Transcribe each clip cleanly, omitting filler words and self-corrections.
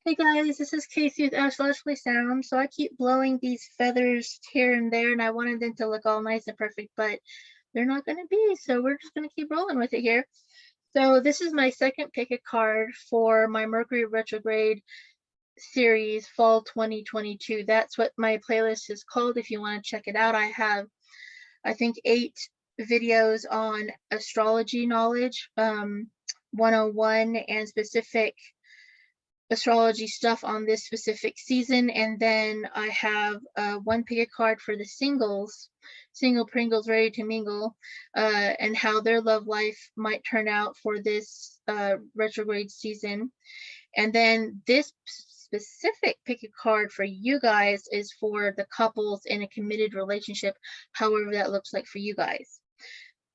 Hey guys, this is Casey with Astrologically Sound. So I keep blowing these feathers here and there, and I wanted them to look all nice and perfect, but they're not going to be. So we're just going to keep rolling with it here. So this is my second pick a card for my Mercury Retrograde series Fall 2022. That's what my playlist is called. If you want to check it out, I have, I think, 8 videos on astrology knowledge, 101 and specific astrology stuff on this specific season, and then I have one pick a card for the single Pringles ready to mingle, and how their love life might turn out for this retrograde season. And then this specific pick a card for you guys is for the couples in a committed relationship, however that looks like for you guys.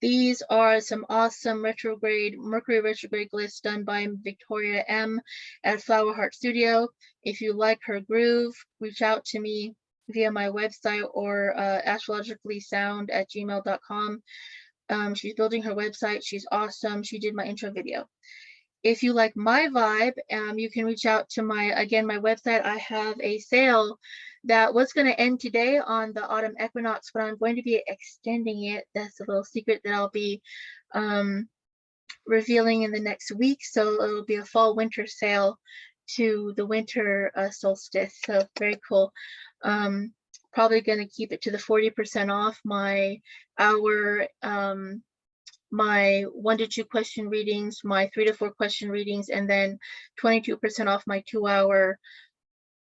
These are some awesome Mercury retrograde glyphs done by Victoria M at Flower Heart Studio. If you like her groove, reach out to me via my website or astrologicallysound@gmail.com. She's building her website. She's awesome. She did my intro video. If you like my vibe, you can reach out to my website. I have a sale that was going to end today on the autumn equinox, but I'm going to be extending it. That's a little secret that I'll be revealing in the next week. So it'll be a fall winter sale to the winter solstice. So very cool. Probably going to keep it to the 40% off my hour, my 1 to 2 question readings, my 3 to 4 question readings, and then 22% off my 2-hour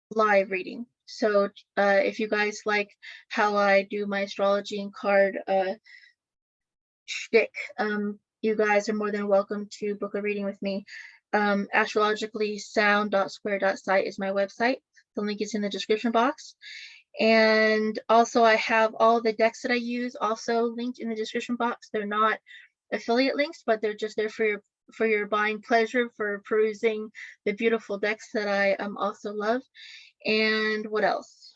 live reading. So if you guys like how I do my astrology and card shtick, you guys are more than welcome to book a reading with me. Astrologicallysound.square.site is my website. The link is in the description box. And also I have all the decks that I use also linked in the description box. They're not affiliate links, but they're just there for your buying pleasure, for perusing the beautiful decks that I also love. And what else?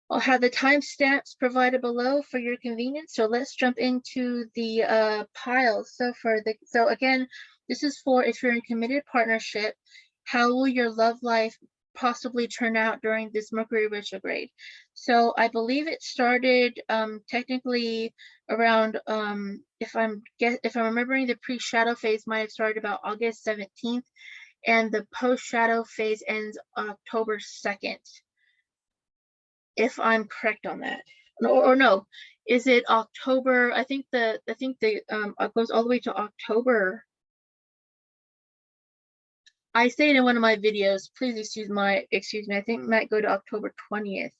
I'll have the timestamps provided below for your convenience. So let's jump into the piles. So again, this is for if you're in a committed partnership, how will your love life possibly turn out during this Mercury retrograde? So I believe it started technically around if I'm remembering, the pre-shadow phase might have started about August 17th, and the post-shadow phase ends October 2nd, if I'm correct on that. Or no, is it October? I think it goes all the way to October. I stated in one of my videos, please excuse me, I think it might go to October 20th.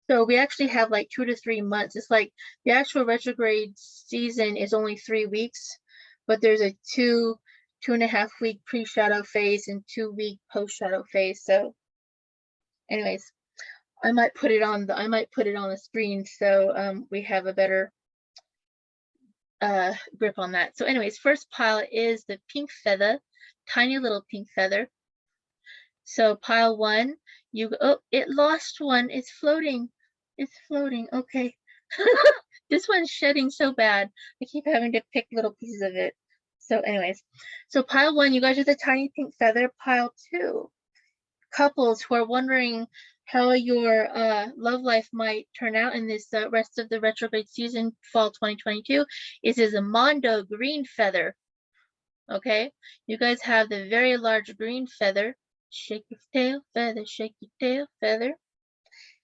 So we actually have like 2 to 3 months. It's like the actual retrograde season is only 3 weeks, but there's a 2.5 week pre-shadow phase and 2-week post-shadow phase. So anyways, I might put it on the screen so we have a better grip on that. So anyways, first pile is the pink feather, tiny little pink feather. So pile 1, it lost one. It's floating. Okay. This one's shedding so bad. I keep having to pick little pieces of it. So anyways, so pile 1, you guys are the tiny pink feather. Pile 2, couples who are wondering how your love life might turn out in this rest of the retrograde season, fall 2022. This is a Mondo green feather. Okay, you guys have the very large green feather. Shake your tail feather, shake your tail feather.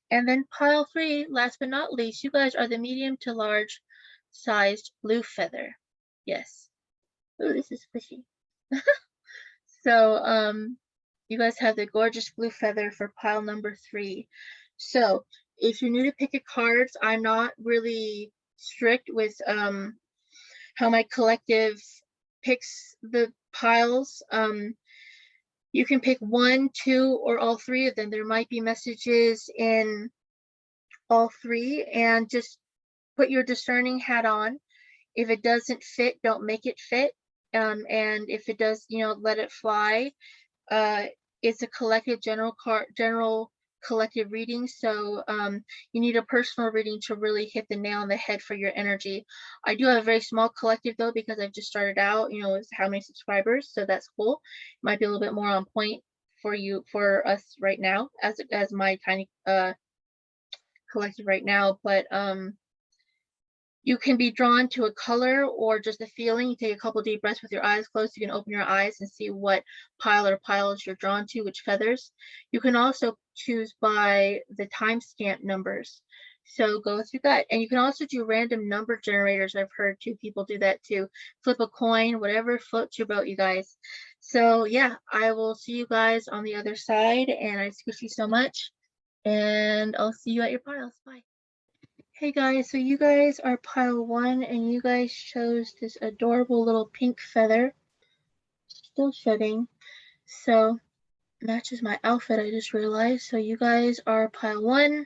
And then pile 3, last but not least, you guys are the medium to large sized blue feather. Yes. Oh, this is squishy. So you guys have the gorgeous blue feather for pile number 3. So if you're new to pick a cards, I'm not really strict with how my collective picks the piles. You can pick 1, 2, or all 3 of them. There might be messages in all 3, and just put your discerning hat on. If it doesn't fit, don't make it fit. And if it does, let it fly. It's a collective general collective reading. So you need a personal reading to really hit the nail on the head for your energy. I do have a very small collective though, because I've just started out, you know, with how many subscribers. So that's cool. Might be a little bit more on point for us right now as my tiny collective right now. But you can be drawn to a color or just a feeling. You take a couple deep breaths with your eyes closed. You can open your eyes and see what pile or piles you're drawn to, which feathers. You can also choose by the timestamp numbers. So go with your gut. And you can also do random number generators. I've heard two people do that too. Flip a coin, whatever floats your boat, you guys. So yeah, I will see you guys on the other side. And I squish you so much. And I'll see you at your piles. Bye. Hey guys, so you guys are pile 1 and you guys chose this adorable little pink feather. Still shedding. So matches my outfit, I just realized. So you guys are pile 1.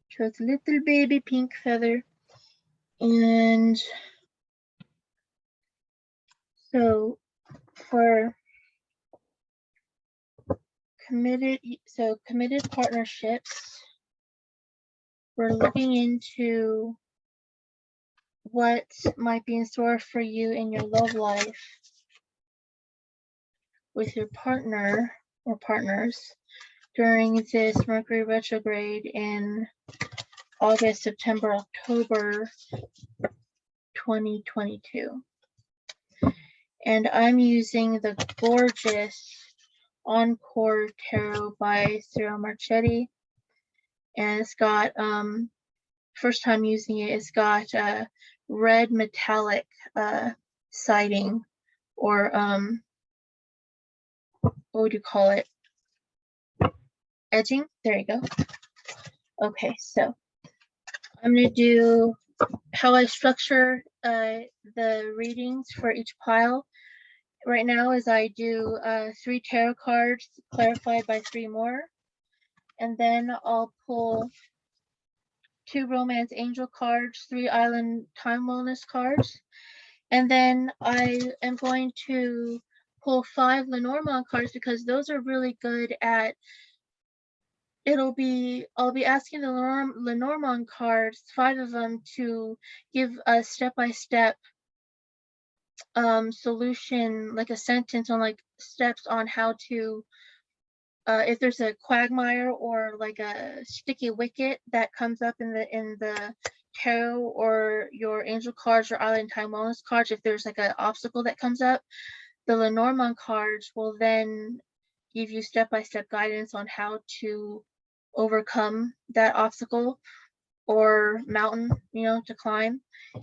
Chose little baby pink feather. And so for committed partnerships, we're looking into what might be in store for you in your love life with your partner or partners during this Mercury retrograde in August, September, October 2022. And I'm using the gorgeous Encore Tarot by Cyril Marchetti. And it's got, first time using it, it's got red metallic siding, or what would you call it? Edging? There you go. Okay, so I'm going to do how I structure the readings for each pile right now is I do 3 tarot cards clarified by 3 more, and then I'll pull 2 romance angel cards, 3 island time wellness cards, and then I am going to pull 5 Lenormand cards because those are really good at I'll be asking the Lenormand cards, 5 of them, to give a step-by-step solution, like a sentence on like steps on how to, if there's a quagmire or like a sticky wicket that comes up in the tarot or your angel cards or island time wellness cards, if there's like an obstacle that comes up, the Lenormand cards will then give you step-by-step guidance on how to overcome that obstacle or mountain, you know, to climb.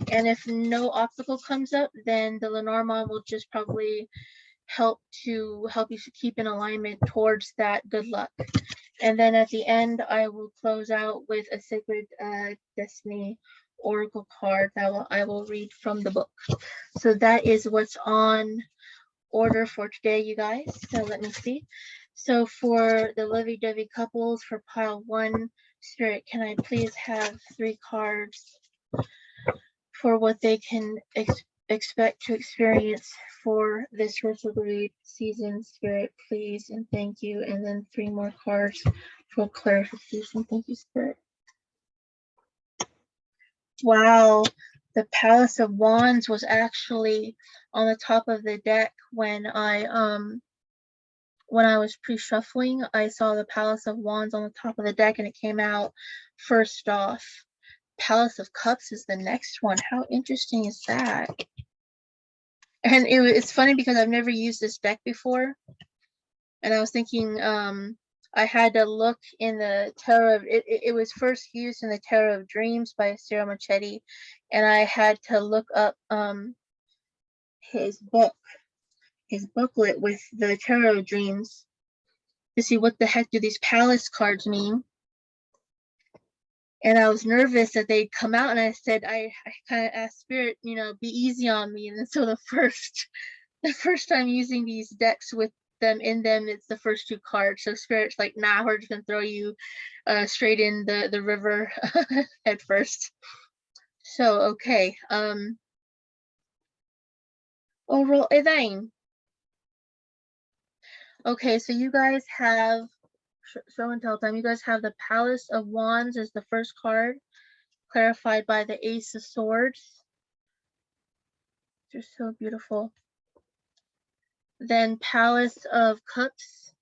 And if no obstacle comes up, then the Lenormand will just probably help you to keep in alignment towards that good luck. And then at the end, I will close out with a Sacred Destiny Oracle card that I will read from the book. So that is what's on order for today, you guys. So let me see. So for the lovey-dovey couples for pile 1, Spirit, can I please have 3 cards for what they can expect to experience for this retrograde season, Spirit, please, and thank you. And then 3 more cards for clarification. Thank you, Spirit. Wow, the Palace of Wands was actually on the top of the deck when I was pre-shuffling. I saw the Palace of Wands on the top of the deck and it came out first off. Palace of Cups is the next one. How interesting is that? And it's funny because I've never used this deck before. And I was thinking I had to look in the Tarot of, it was first used in the Tarot of Dreams by Cyril Marchetti. And I had to look up his booklet with the Tarot of Dreams to see what the heck do these palace cards mean. And I was nervous that they'd come out, and I said, I kind of asked Spirit, you know, be easy on me. And then so the first time using these decks with them in them, it's the first 2 cards. So Spirit's like, nah, we're just gonna throw you straight in the river at first. So okay, roll Elaine. Okay, so you guys have show and tell time. You guys have the Palace of Wands as the first card, clarified by the Ace of Swords. They're so beautiful. Then Palace of Cups,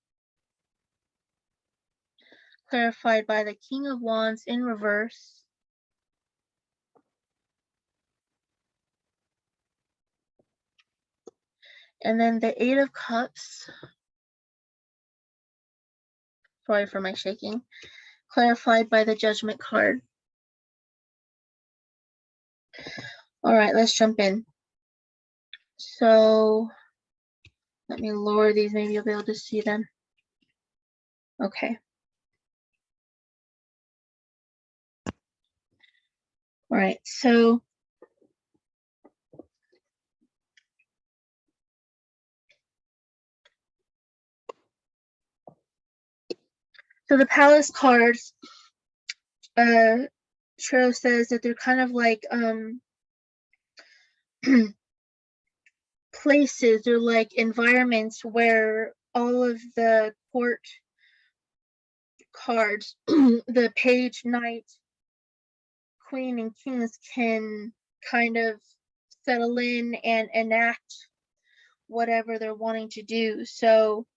clarified by the King of Wands in reverse. And then the Eight of Cups, sorry for my shaking, clarified by the Judgment card. All right, let's jump in. So let me lower these, maybe you'll be able to see them. Okay. All right, so the Palace cards, Tarot says that they're kind of like places, they're like environments where all of the court cards, the Page, Knight, Queen, and Kings can kind of settle in and enact whatever they're wanting to do. So,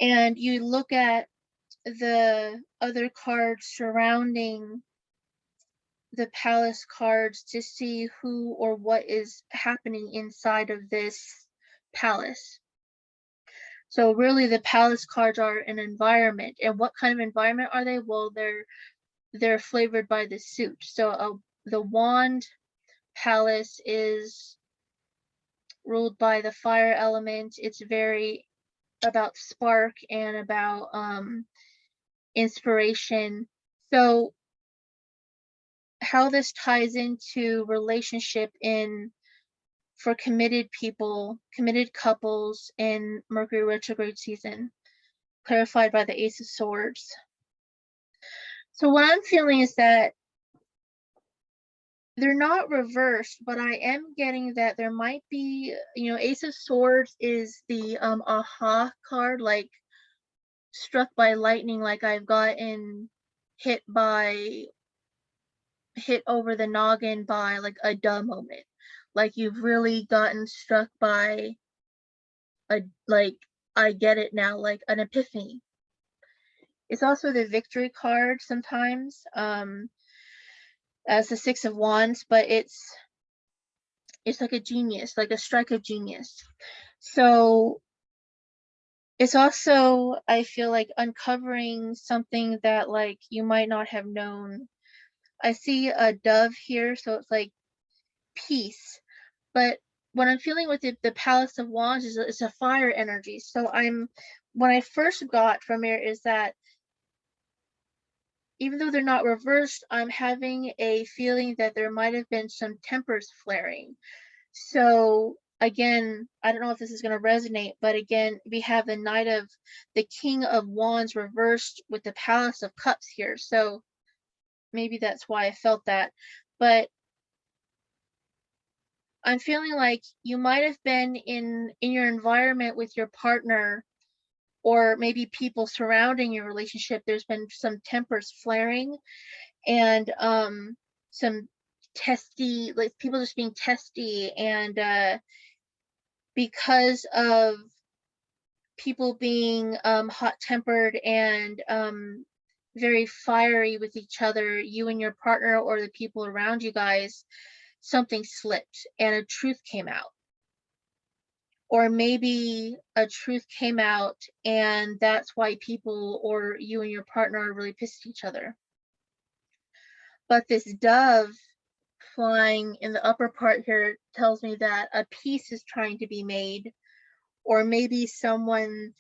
and you look at the other cards surrounding the Palace cards to see who or what is happening inside of this palace. So really the Palace cards are an environment. And what kind of environment are they? Well, they're flavored by the suit. So the Wand Palace is ruled by the fire element. It's very about spark and about inspiration. So how this ties into relationship for committed people, committed couples in Mercury retrograde season, clarified by the Ace of Swords. So what I'm feeling is that they're not reversed, but I am getting that there might be, Ace of Swords is the aha card, like struck by lightning, like I've gotten hit over the noggin by like a duh moment, like you've really gotten struck by like I get it now, like an epiphany. It's also the Victory card sometimes, as the Six of Wands, but it's like a genius, like a strike of genius. So it's also, I feel like, uncovering something that like you might not have known. I see a dove here, so it's like peace. But what I'm feeling with the Palace of Wands is it's a fire energy. So what I first got from here is that even though they're not reversed, I'm having a feeling that there might have been some tempers flaring. So again, I don't know if this is going to resonate, but again, we have the King of Wands reversed with the Palace of Cups here. So maybe that's why I felt that. But I'm feeling like you might have been in your environment with your partner, or maybe people surrounding your relationship. There's been some tempers flaring and some testy, like people just being testy, and because of people being hot-tempered and very fiery with each other, you and your partner or the people around you guys, something slipped and a truth came out. Or maybe a truth came out and that's why people or you and your partner are really pissed at each other. But this dove flying in the upper part here tells me that a peace is trying to be made, or maybe someone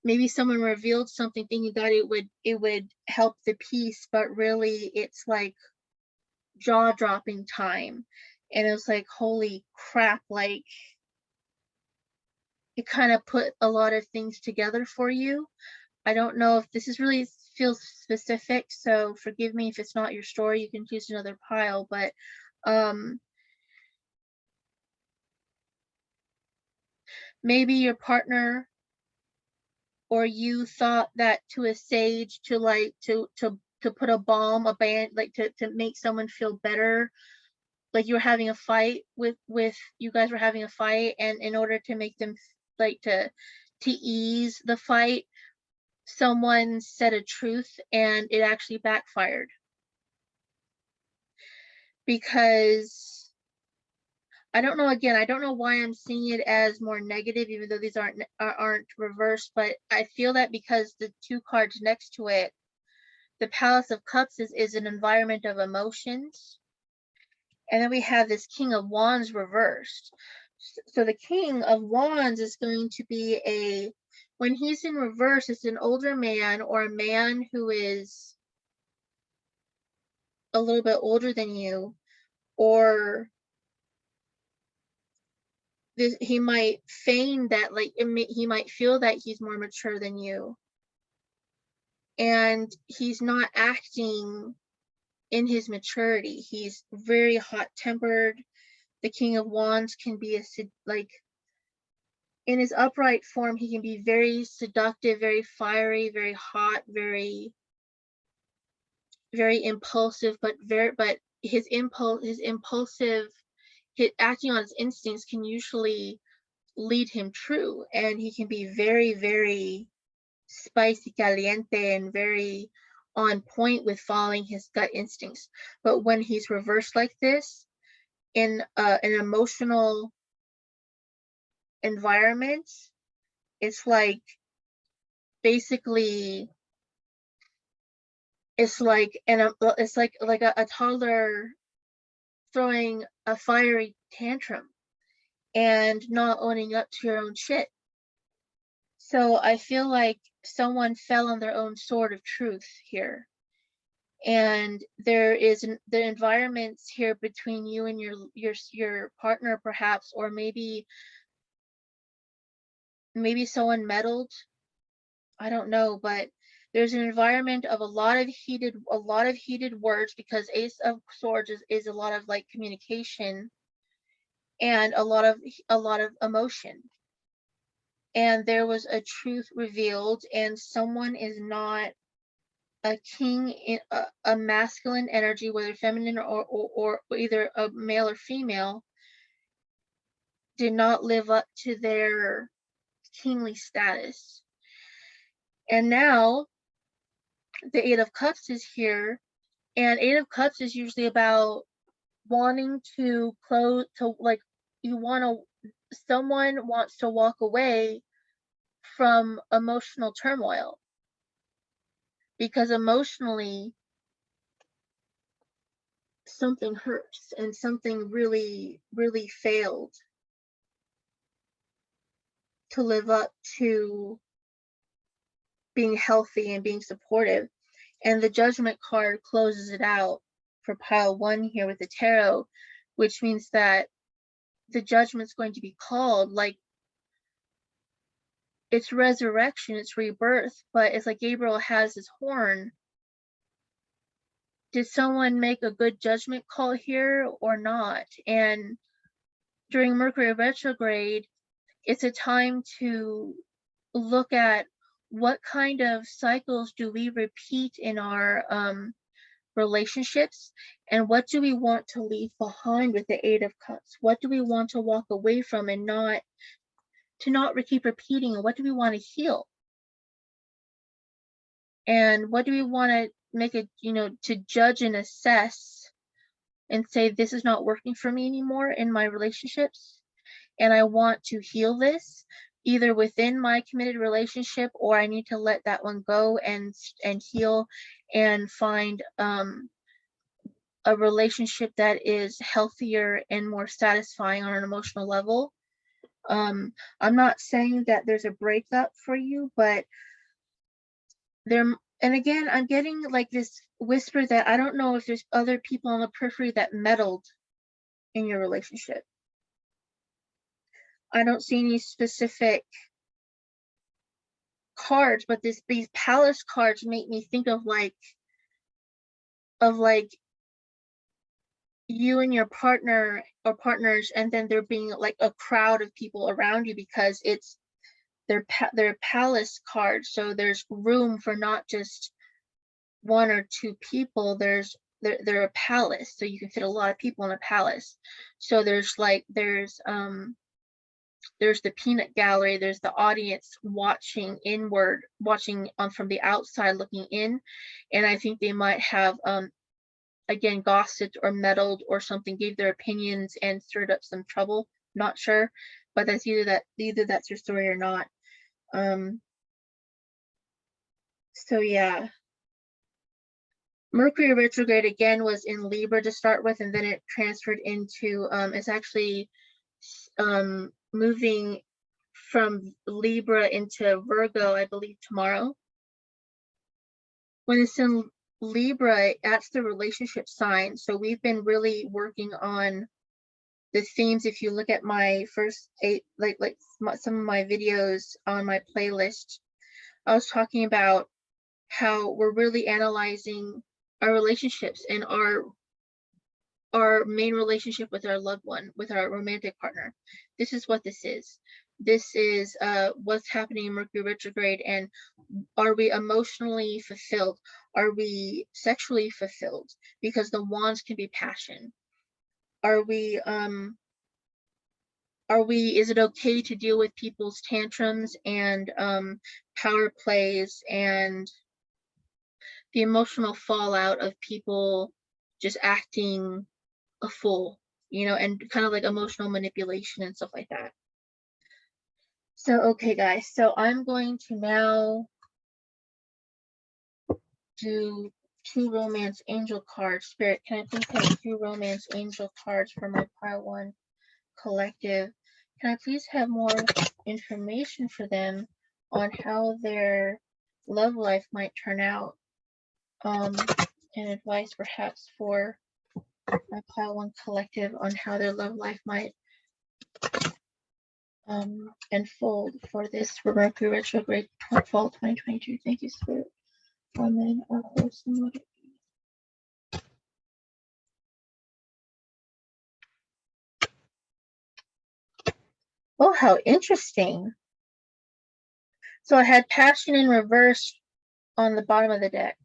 revealed something thinking that it would help the peace, but really it's like jaw-dropping time. And it was like, holy crap, like it kind of put a lot of things together for you. I don't know if this is really feels specific, so forgive me if it's not your story. You can choose another pile, but maybe your partner or you thought that to a sage to like to put a balm, a band, like to make someone feel better, like you were having a fight with you guys were having a fight, and in order to make them like to ease the fight, someone said a truth and it actually backfired. Because I don't know, again, I don't know why I'm seeing it as more negative, even though these aren't reversed, but I feel that because the two cards next to it, the Palace of Cups is an environment of emotions. And then we have this King of Wands reversed. So the King of Wands is going to be when he's in reverse, it's an older man or a man who is a little bit older than you, or he might feign that, like, he might feel that he's more mature than you, and he's not acting in his maturity. He's very hot-tempered. The King of Wands can be like, in his upright form, he can be very seductive, very fiery, very hot, very impulsive, but his acting on his instincts can usually lead him true, and he can be very, very spicy, caliente, and very on point with following his gut instincts. But when he's reversed like this in an emotional environment, it's like basically it's like a toddler throwing a fiery tantrum and not owning up to your own shit. So I feel like someone fell on their own sword of truth here. And there is the environments here between you and your partner, perhaps, or maybe someone meddled. I don't know, but there's an environment of a lot of heated words, because Ace of Swords is a lot of like communication and a lot of emotion. And there was a truth revealed, and someone is not a king in a masculine energy, whether feminine or either a male or female, did not live up to their kingly status. And now the Eight of Cups is here, and Eight of Cups is usually about wanting to close, to like, someone wants to walk away from emotional turmoil, because emotionally something hurts and something really, really failed to live up to being healthy and being supportive. And the Judgment card closes it out for pile one here with the tarot, which means that the judgment's going to be called. Like, it's resurrection, it's rebirth, but it's like Gabriel has his horn. Did someone make a good judgment call here or not? And during Mercury Retrograde, it's a time to look at what kind of cycles do we repeat in our relationships, and what do we want to leave behind with the Eight of Cups? What do we want to walk away from and not keep repeating? And what do we want to heal? And what do we want to make it, to judge and assess and say, this is not working for me anymore in my relationships, and I want to heal this either within my committed relationship, or I need to let that one go and heal and find a relationship that is healthier and more satisfying on an emotional level. I'm not saying that there's a breakup for you, but and again, I'm getting like this whisper that I don't know if there's other people on the periphery that meddled in your relationship. I don't see any specific cards, but these palace cards make me think of like you and your partner or partners, and then there being like a crowd of people around you, because it's they're palace cards, so there's room for not just one or two people. They're a palace, so you can fit a lot of people in a palace. So there's the peanut gallery, there's the audience watching inward, watching from the outside looking in, and I think they might have again gossiped or meddled or something, gave their opinions and stirred up some trouble. Not sure, but that's either that's your story or not. So yeah, Mercury retrograde again was in Libra to start with, and then it transferred into it's actually moving from Libra into Virgo, I believe, tomorrow. When it's in Libra, that's the relationship sign. So we've been really working on the themes. If you look at my first 8, some of my videos on my playlist, I was talking about how we're really analyzing our relationships and our main relationship with our loved one, with our romantic partner. This is what this is. This is what's happening in Mercury retrograde, and are we emotionally fulfilled? Are we sexually fulfilled? Because the wands can be passion. Are we is it okay to deal with people's tantrums and power plays and the emotional fallout of people just acting a fool, you know, and kind of like emotional manipulation and stuff like that. So, okay, guys, so I'm going to now do 2 romance angel cards. Spirit, can I please have 2 romance angel cards for my pile 1 collective? Can I please have more information for them on how their love life might turn out? And advice perhaps for my pile 1 collective on how their love life might unfold for this Mercury retrograde fall 2022. Thank you, Spirit. Amen. Our horse and what it be. Oh, how interesting. So I had passion in reverse on the bottom of the deck.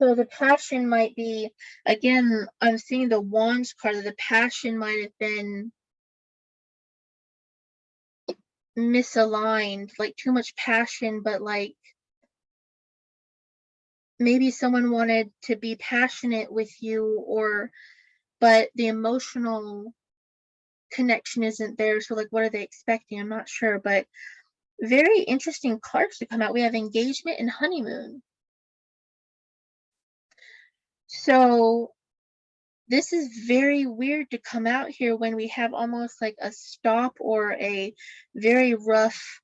So the passion might be, again, I'm seeing the wands card. The passion might have been misaligned, like too much passion, but like maybe someone wanted to be passionate with you, but the emotional connection isn't there. So like, what are they expecting? I'm not sure, but very interesting cards to come out. We have engagement and honeymoon. So this is very weird to come out here when we have almost like a stop or a very rough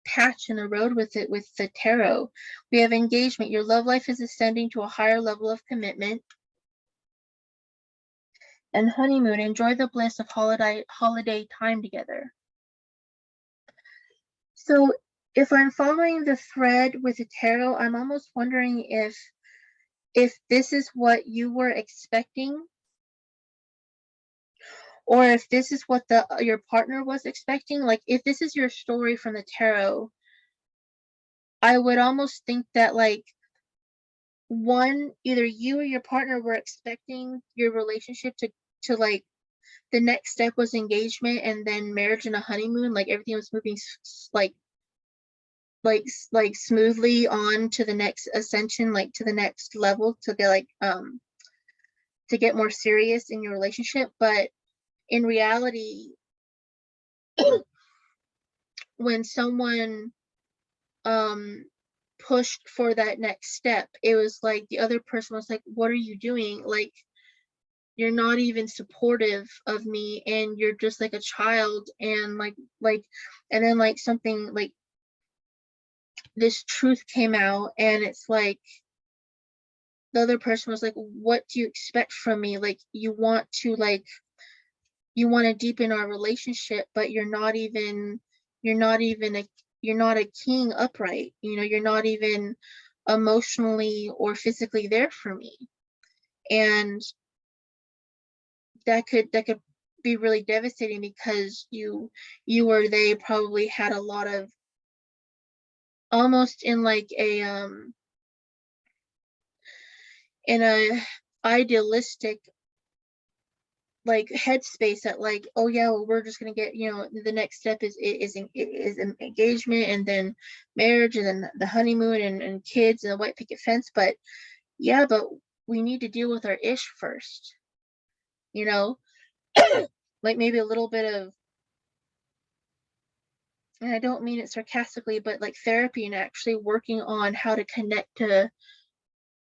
patch in the road with it with the tarot. We have engagement. Your love life is ascending to a higher level of commitment. And honeymoon. Enjoy the bliss of holiday time together. So if I'm following the thread with the tarot, I'm almost wondering if this is what you were expecting, or if this is what your partner was expecting. Like if this is your story from the tarot, I would almost think that like either you or your partner were expecting your relationship to like the next step was engagement and then marriage and a honeymoon, like everything was moving like smoothly on to the next ascension, like to the next level, to get like to get more serious in your relationship. But in reality, when someone pushed for that next step, it was like the other person was like, what are you doing? Like, you're not even supportive of me, and you're just like a child. And like and then like something like this truth came out, and it's like the other person was like, what do you expect from me? Like, you want to deepen our relationship, but you're not a king upright, you know, you're not even emotionally or physically there for me. And that could be really devastating because you or they probably had a lot of, almost in like a in a idealistic like headspace that like, oh yeah, well we're just gonna get, you know, the next step is engagement, and then marriage, and then the honeymoon, and kids and the white picket fence. But yeah, but we need to deal with our ish first, you know. Like maybe a little bit of, and I don't mean it sarcastically, but like therapy, and actually working on how to connect to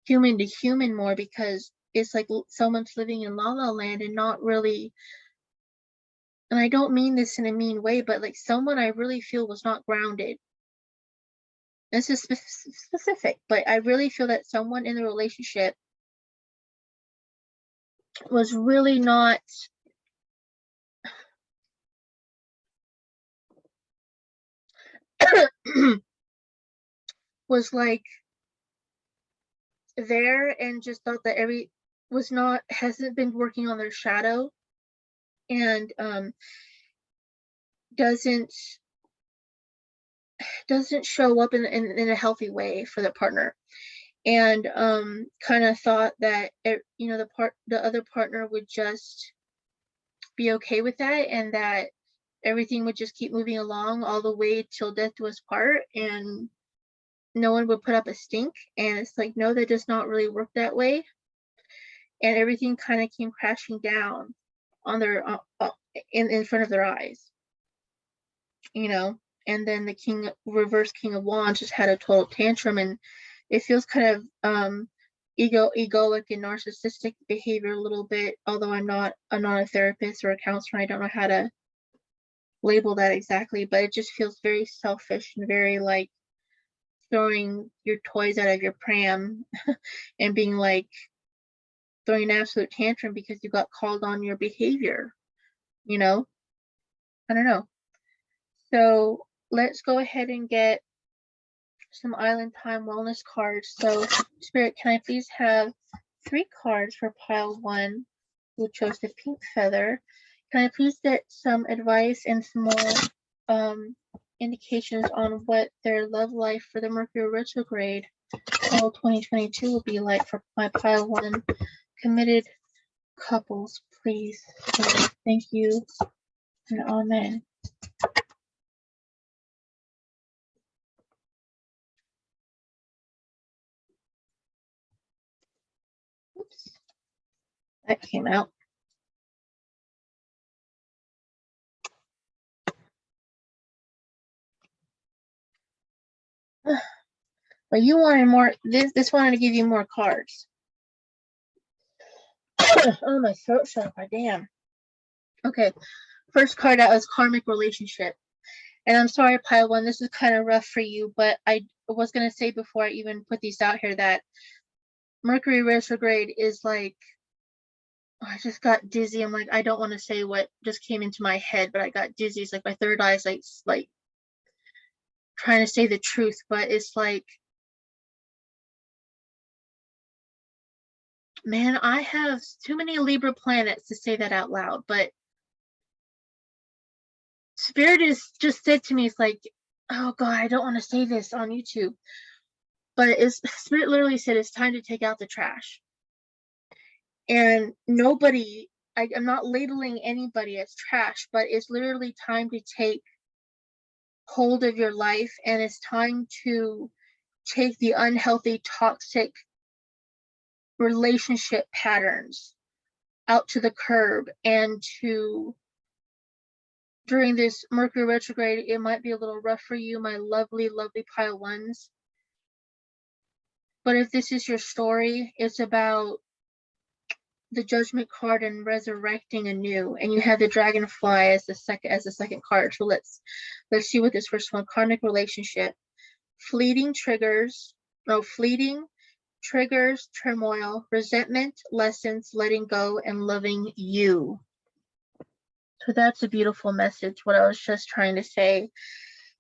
human more, because it's like someone's living in la la land and not really, and I don't mean this in a mean way, but like someone I really feel was not grounded. This is specific, but I really feel that someone in the relationship was really not was like there, and just thought that hasn't been working on their shadow, and doesn't show up in a healthy way for the partner, and kind of thought that you know, the other partner would just be okay with that, and that everything would just keep moving along all the way till death do us part, and no one would put up a stink. And it's like, no, that does not really work that way, and everything kind of came crashing down on their in front of their eyes, you know. And then the reverse king of wands just had a total tantrum, and it feels kind of egoic and narcissistic behavior a little bit, although I'm not a therapist or a counselor. I don't know how to label that exactly, but it just feels very selfish and very like throwing your toys out of your pram and being like throwing an absolute tantrum because you got called on your behavior, you know. I don't know. So let's go ahead and get some island time wellness cards. So Spirit, can I please have 3 cards for pile 1, who chose the pink feather? Can I please get some advice and some more indications on what their love life for the Mercury retrograde fall 2022 will be like for my pile 1 committed couples, please? Thank you and amen. Oops, that came out. But you wanted more. This wanted to give you more cards. Oh, my throat shut up. Damn. Okay, first card out was karmic relationship. And I'm sorry, pile 1, this is kind of rough for you, but I was going to say before I even put these out here that Mercury retrograde is like, I just got dizzy. I'm like, I don't want to say what just came into my head, but I got dizzy. It's like my third eye's like trying to say the truth, but it's like, man, I have too many Libra planets to say that out loud, but Spirit is just said to me, it's like, oh God, I don't want to say this on YouTube, but Spirit literally said it's time to take out the trash. And nobody, I'm not labeling anybody as trash, but it's literally time to take hold of your life, and it's time to take the unhealthy, toxic relationship patterns out to the curb. And to, during this Mercury retrograde, it might be a little rough for you, my lovely, lovely pile 1s. But if this is your story, it's about the Judgment card and resurrecting anew, and you have the Dragonfly as the second card. So let's see what this first one. Karmic relationship, fleeting triggers, turmoil, resentment, lessons, letting go, and loving you. So that's a beautiful message, what I was just trying to say.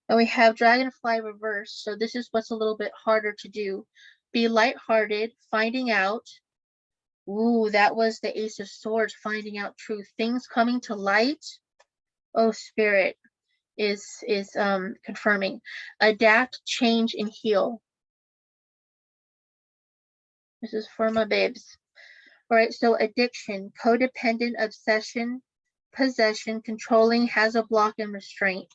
And we have Dragonfly reverse. So this is what's a little bit harder to do. Be lighthearted, finding out Ooh, that was the Ace of Swords, finding out truth, things coming to light. Oh, Spirit is confirming. Adapt, change, and heal. This is for my babes. All right, so addiction, codependent, obsession, possession, controlling, has a block, and restraint.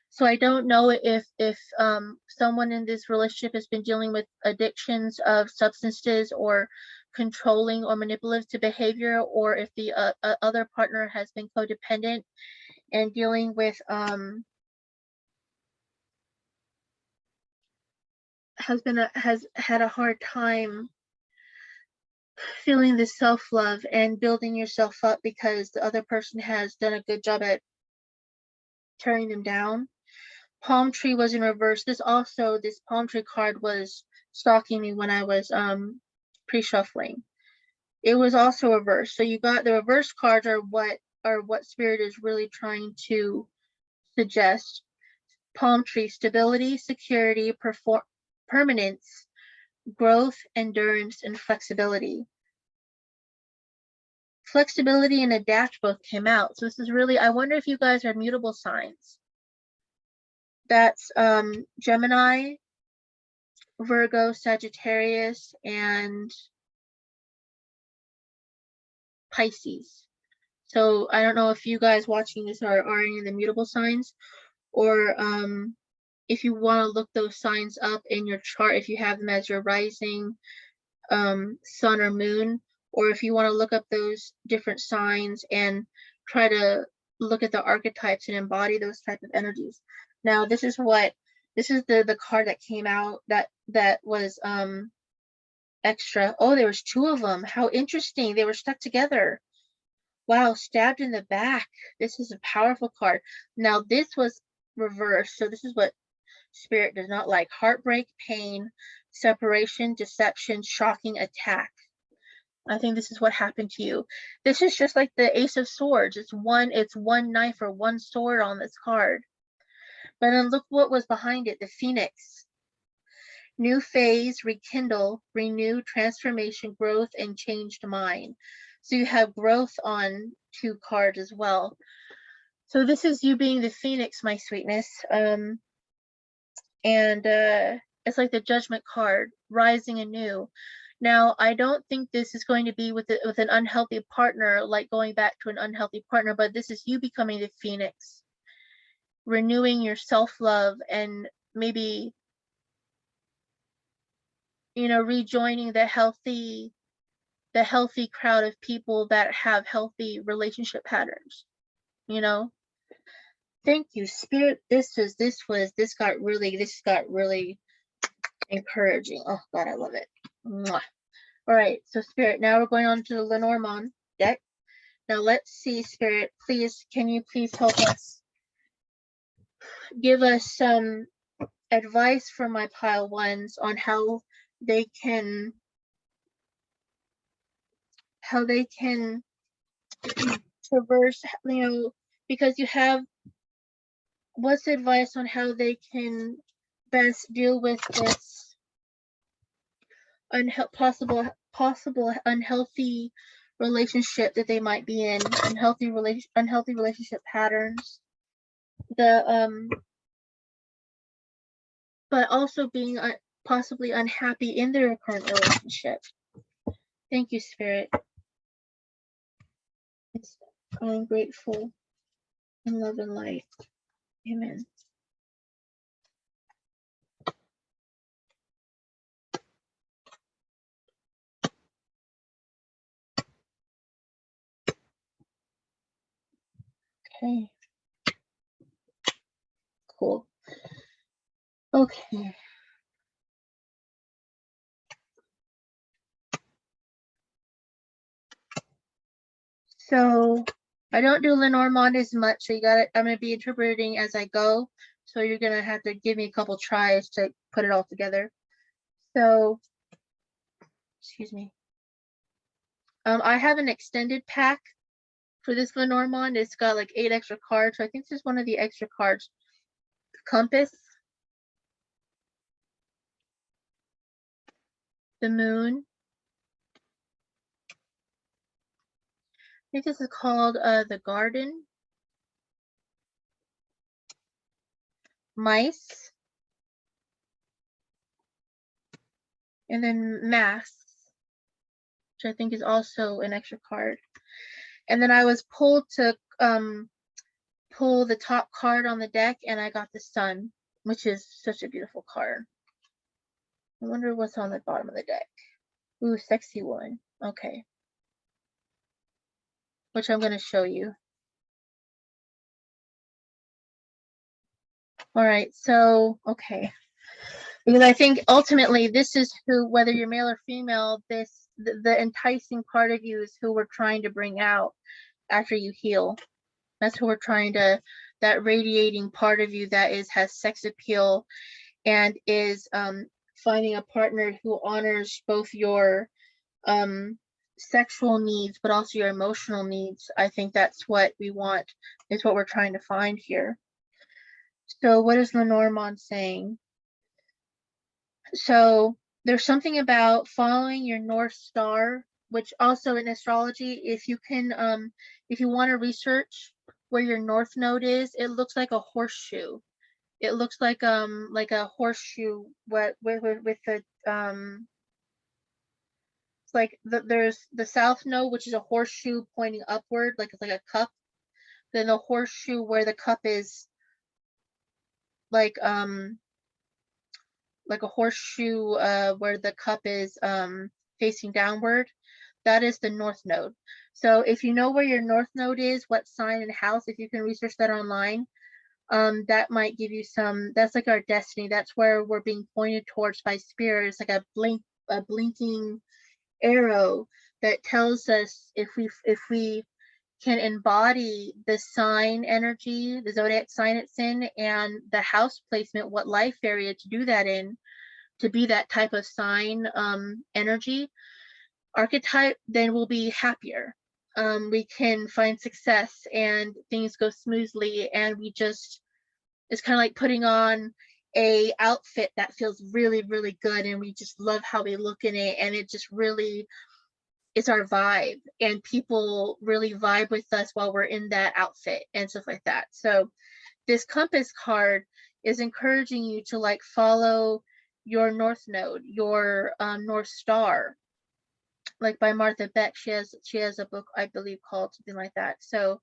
So I don't know if someone in this relationship has been dealing with addictions of substances or controlling or manipulative behavior, or if the other partner has been codependent and dealing with has had a hard time feeling this self-love and building yourself up because the other person has done a good job at tearing them down. Palm tree was in reverse. This palm tree card was stalking me when I was pre-shuffling. It was also reversed. So you got the reverse cards are what Spirit is really trying to suggest. Palm tree, stability, security, permanence, growth, endurance, and flexibility. Flexibility and adapt both came out. So this is really, I wonder if you guys are mutable signs. That's Gemini, Virgo, Sagittarius, and Pisces. So I don't know if you guys watching this are any of the mutable signs, or if you want to look those signs up in your chart, if you have them as your rising sun or moon, or if you want to look up those different signs and try to look at the archetypes and embody those type of energies. Now this is the card that came out that was extra. Oh, there was two of them. How interesting. They were stuck together. Wow, stabbed in the back. This is a powerful card. Now this was reversed, so this is what Spirit does not like. Heartbreak, pain, separation, deception, shocking, attack. I think this is what happened to you. This is just like the Ace of Swords. It's one knife or one sword on this card. But then look what was behind it, the Phoenix. New phase, rekindle, renew, transformation, growth, and changed mind. So you have growth on two cards as well. So this is you being the Phoenix, my sweetness. And it's like the Judgment card, rising anew. Now, I don't think this is going to be with an unhealthy partner, like going back to an unhealthy partner, but this is you becoming the Phoenix, renewing your self-love, and maybe, rejoining the healthy crowd of people that have healthy relationship patterns. Thank you, Spirit. This got really encouraging. Oh God, I love it. Mwah. All right, so Spirit, now we're going on to the Lenormand deck. Now let's see, Spirit, can you please help us? Give us some advice for my pile ones on how they can traverse, because you have, what's advice on how they can best deal with this possible unhealthy relationship that they might be in, unhealthy relationship patterns, but also being possibly unhappy in their current relationship. Thank you, Spirit. I'm grateful in love and light. Amen. Okay. Cool. Okay. So I don't do Lenormand as much, so I'm gonna be interpreting as I go. So you're gonna have to give me a couple tries to put it all together. So, excuse me. I have an extended pack for this Lenormand. It's got like 8 extra cards. So I think this is one of the extra cards. Compass, the Moon, think this is called the Garden. Mice. And then Masks, which I think is also an extra card. And then I was pulled to pull the top card on the deck, and I got the Sun, which is such a beautiful card. I wonder what's on the bottom of the deck. Ooh, sexy one. Okay. Which I'm going to show you. All right, so, okay. Because I think ultimately this is who, whether you're male or female, the enticing part of you is who we're trying to bring out after you heal. That's who we're trying to, that radiating part of you that has sex appeal and is finding a partner who honors both your sexual needs but also your emotional needs. I think that's what we want, is what we're trying to find here. So what is Lenormand saying? So there's something about following your North Star, which also in astrology, if you can, if you want to research where your North Node is, it looks like a horseshoe. It looks like a horseshoe with the it's like there's the South Node, which is a horseshoe pointing upward, like it's like a cup. Then the horseshoe where the cup is like a horseshoe where the cup is facing downward, that is the North Node. So if you know where your North Node is, what sign and house, if you can research that online, that might give you some, that's like our destiny. That's where we're being pointed towards by spirit. It's like a blinking arrow that tells us if we can embody the sign energy, the zodiac sign it's in, and the house placement, what life area to do that in, to be that type of sign energy archetype, then we'll be happier. We can find success and things go smoothly, and we just, it's kind of like putting on a outfit that feels really, really good, and we just love how we look in it, and it just really, it's our vibe, and people really vibe with us while we're in that outfit and stuff like that. So this compass card is encouraging you to like follow your North Node, your North Star, like by Martha Beck. She has a book, I believe, called something like that. So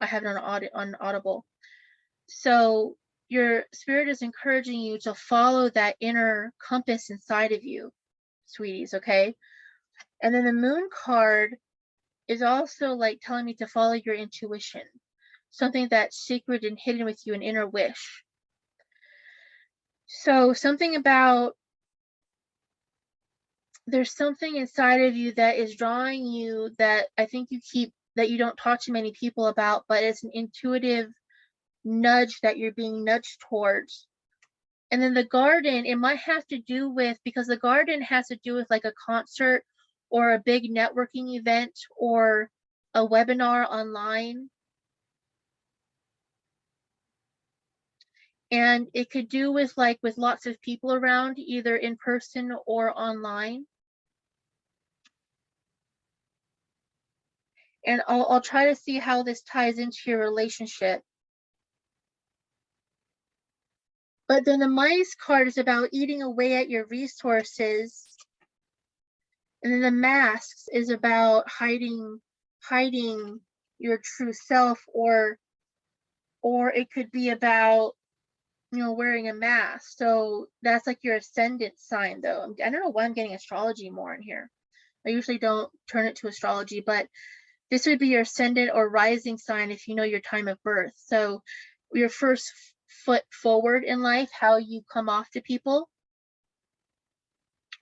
I have it on Audible. So your spirit is encouraging you to follow that inner compass inside of you, sweeties, okay? And then the Moon card is also like telling me to follow your intuition, something that's secret and hidden with you, an inner wish. So something about, there's something inside of you that is drawing you, that I think you keep, that you don't talk to many people about, but it's an intuitive nudge that you're being nudged towards. And then the Garden, it might have to do with, because the Garden has to do with like a concert or a big networking event or a webinar online. And it could do with like with lots of people around, either in person or online. And I'll try to see how this ties into your relationship. But then the Mice card is about eating away at your resources. And then the Masks is about hiding your true self, or it could be about, you know, wearing a mask. So that's like your ascendant sign though. I don't know why I'm getting astrology more in here. I usually don't turn it to astrology, but this would be your ascendant or rising sign if you know your time of birth. So your first foot forward in life, how you come off to people.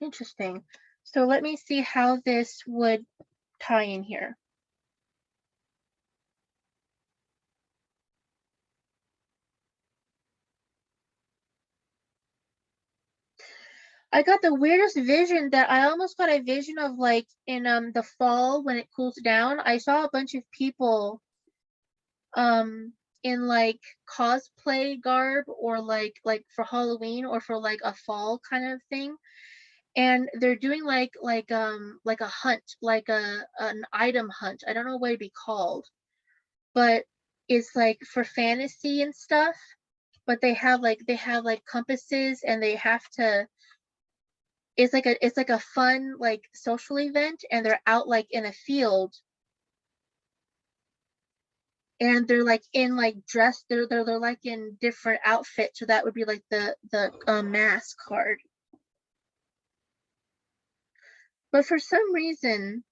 Interesting. So let me see how this would tie in here. I got the weirdest vision, that I almost got a vision of like in the fall when it cools down. I saw a bunch of people in like cosplay garb, or like for Halloween or for like a fall kind of thing. and they're doing like a hunt, like an item hunt. I don't know what it'd be called, but it's like for fantasy and stuff. But they have like compasses, and they have to. It's like a fun like social event, and they're out like in a field, and they're like in like dress. They're like in different outfits. So that would be like the mask card. But for some reason,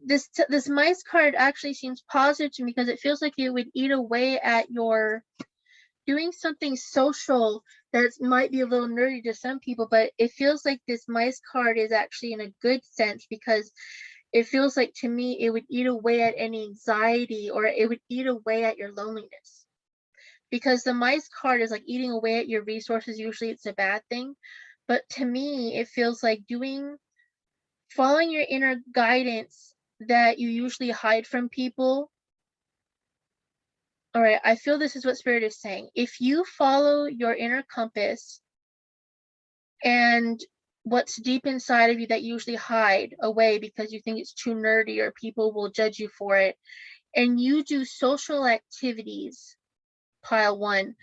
this mice card actually seems positive to me, because it feels like it would eat away at your doing something social that might be a little nerdy to some people, but it feels like this mice card is actually in a good sense, because it feels like to me it would eat away at any anxiety, or it would eat away at your loneliness. Because the mice card is like eating away at your resources. Usually it's a bad thing, but to me it feels like following your inner guidance that you usually hide from people. All right, I feel this is what Spirit is saying. If you follow your inner compass and what's deep inside of you that you usually hide away because you think it's too nerdy or people will judge you for it, and you do social activities, pile one,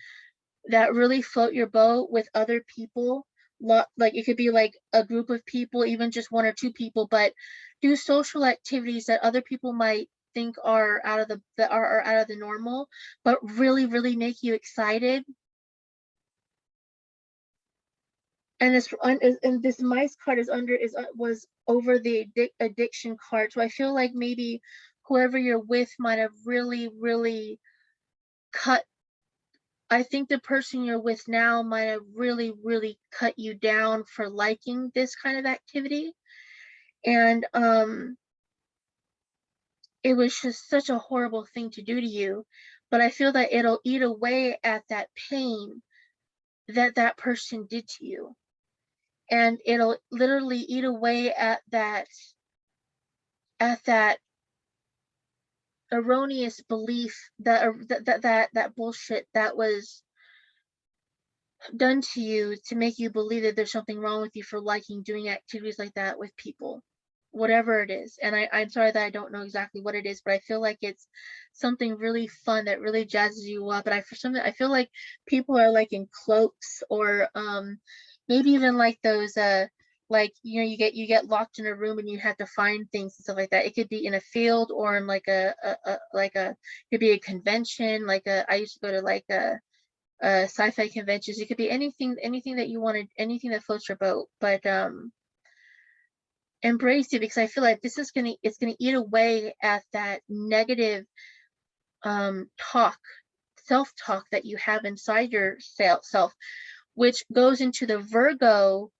that really float your boat with other people, like it could be like a group of people, even just one or two people, but do social activities that other people might think are out of the normal, but really really make you excited. And this mice card was over the addiction card, so I feel like maybe whoever you're with might have really cut. I think the person you're with now might have really cut you down for liking this kind of activity. And it was just such a horrible thing to do to you. But I feel that it'll eat away at that pain that person did to you. And it'll literally eat away at that erroneous belief, that bullshit that was done to you to make you believe that there's something wrong with you for liking doing activities like that with people, whatever it is. And I'm sorry that I don't know exactly what it is, but I feel like it's something really fun that really jazzes you up. And I feel like people are like in cloaks, or maybe even like those like, you know, you get locked in a room and you have to find things and stuff like that. It could be in a field, or in like a it could be a convention. I used to go to like a sci-fi conventions. It could be anything that you wanted, anything that floats your boat. But embrace it, because I feel like it's gonna eat away at that negative self-talk that you have inside your self, which goes into the Virgo.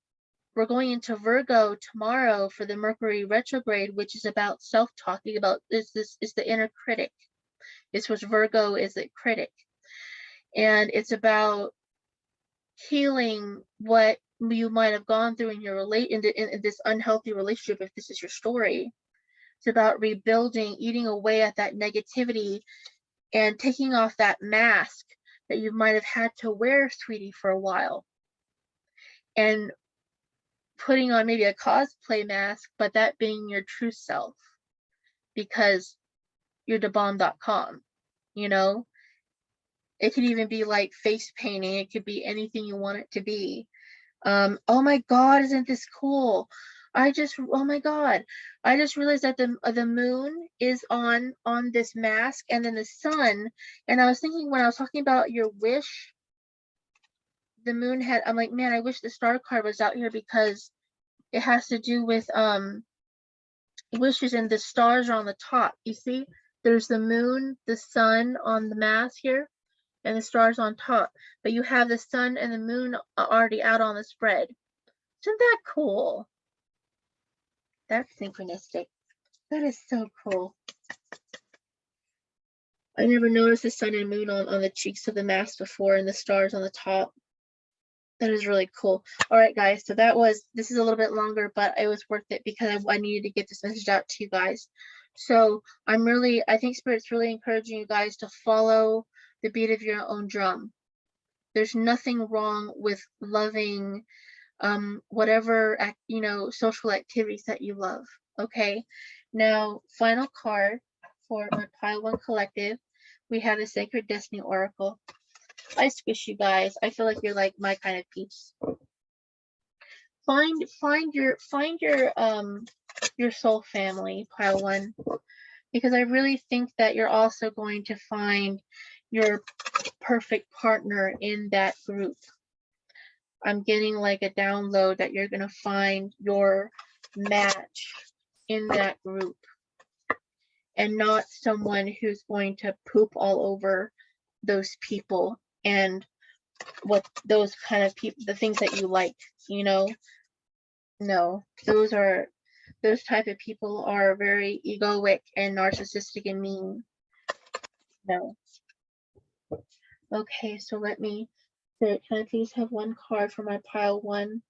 We're going into Virgo tomorrow for the Mercury Retrograde, which is about self-talking, about this is the inner critic. This was Virgo is a critic. And it's about healing what you might have gone through in this unhealthy relationship, if this is your story. It's about rebuilding, eating away at that negativity, and taking off that mask that you might have had to wear, sweetie, for a while, and putting on maybe a cosplay mask, but that being your true self, because you're thebomb.com. You know, it could even be like face painting. It could be anything you want it to be. Oh my God, isn't this cool? Oh my God, I just realized that the moon is on this mask, and then the sun. And I was thinking, when I was talking about your wish, the moon had, I'm like, man, I wish the star card was out here, because it has to do with wishes, and the stars are on the top. You see, there's the moon, the sun on the mask here, and the stars on top. But you have the sun and the moon already out on the spread. Isn't that cool? That's synchronistic. That is so cool. I never noticed the sun and moon on the cheeks of the mask before, and the stars on the top. That is really cool. All right, guys. So this is a little bit longer, but it was worth it, because I needed to get this message out to you guys. So I think Spirit's really encouraging you guys to follow the beat of your own drum. There's nothing wrong with loving whatever, you know, social activities that you love. Okay. Now, final card for our pile 1 collective, we have the Sacred Destiny Oracle. I squish you guys. I feel like you're like my kind of peeps. Find your soul family, pile 1, because I really think that you're also going to find your perfect partner in that group. I'm getting like a download that you're going to find your match in that group, and not someone who's going to poop all over those people and what those kind of people, the things that you like, you know. No, those type of people are very egoic and narcissistic and mean. No. Okay, so let me, can I please have one card for my pile 1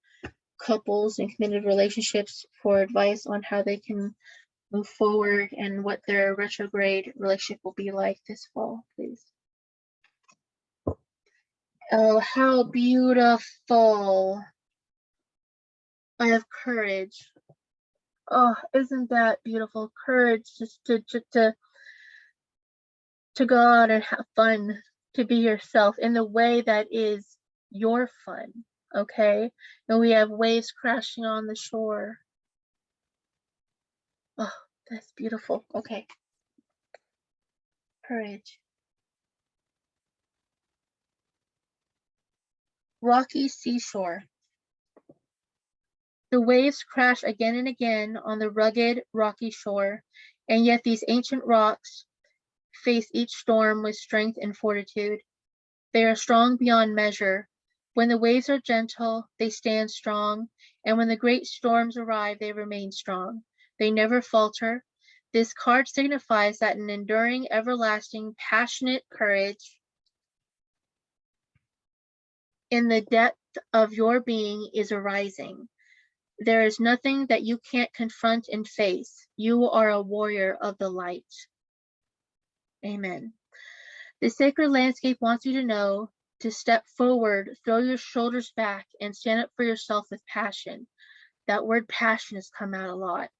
couples and committed relationships for advice on how they can move forward and what their retrograde relationship will be like this fall, please. Oh, how beautiful. I have courage. Oh, isn't that beautiful? Courage just to go out and have fun, to be yourself in the way that is your fun. Okay, and we have waves crashing on the shore. Oh, that's beautiful. Okay, courage. Rocky seashore. The waves crash again and again on the rugged, rocky shore, and yet these ancient rocks face each storm with strength and fortitude. They are strong beyond measure. When the waves are gentle, they stand strong, and when the great storms arrive, they remain strong. They never falter. This card signifies that an enduring, everlasting, passionate courage in the depth of your being is arising. There is nothing that you can't confront and face. You are a warrior of the light. Amen. The sacred landscape wants you to know to step forward, throw your shoulders back, and stand up for yourself with passion. That word passion has come out a lot,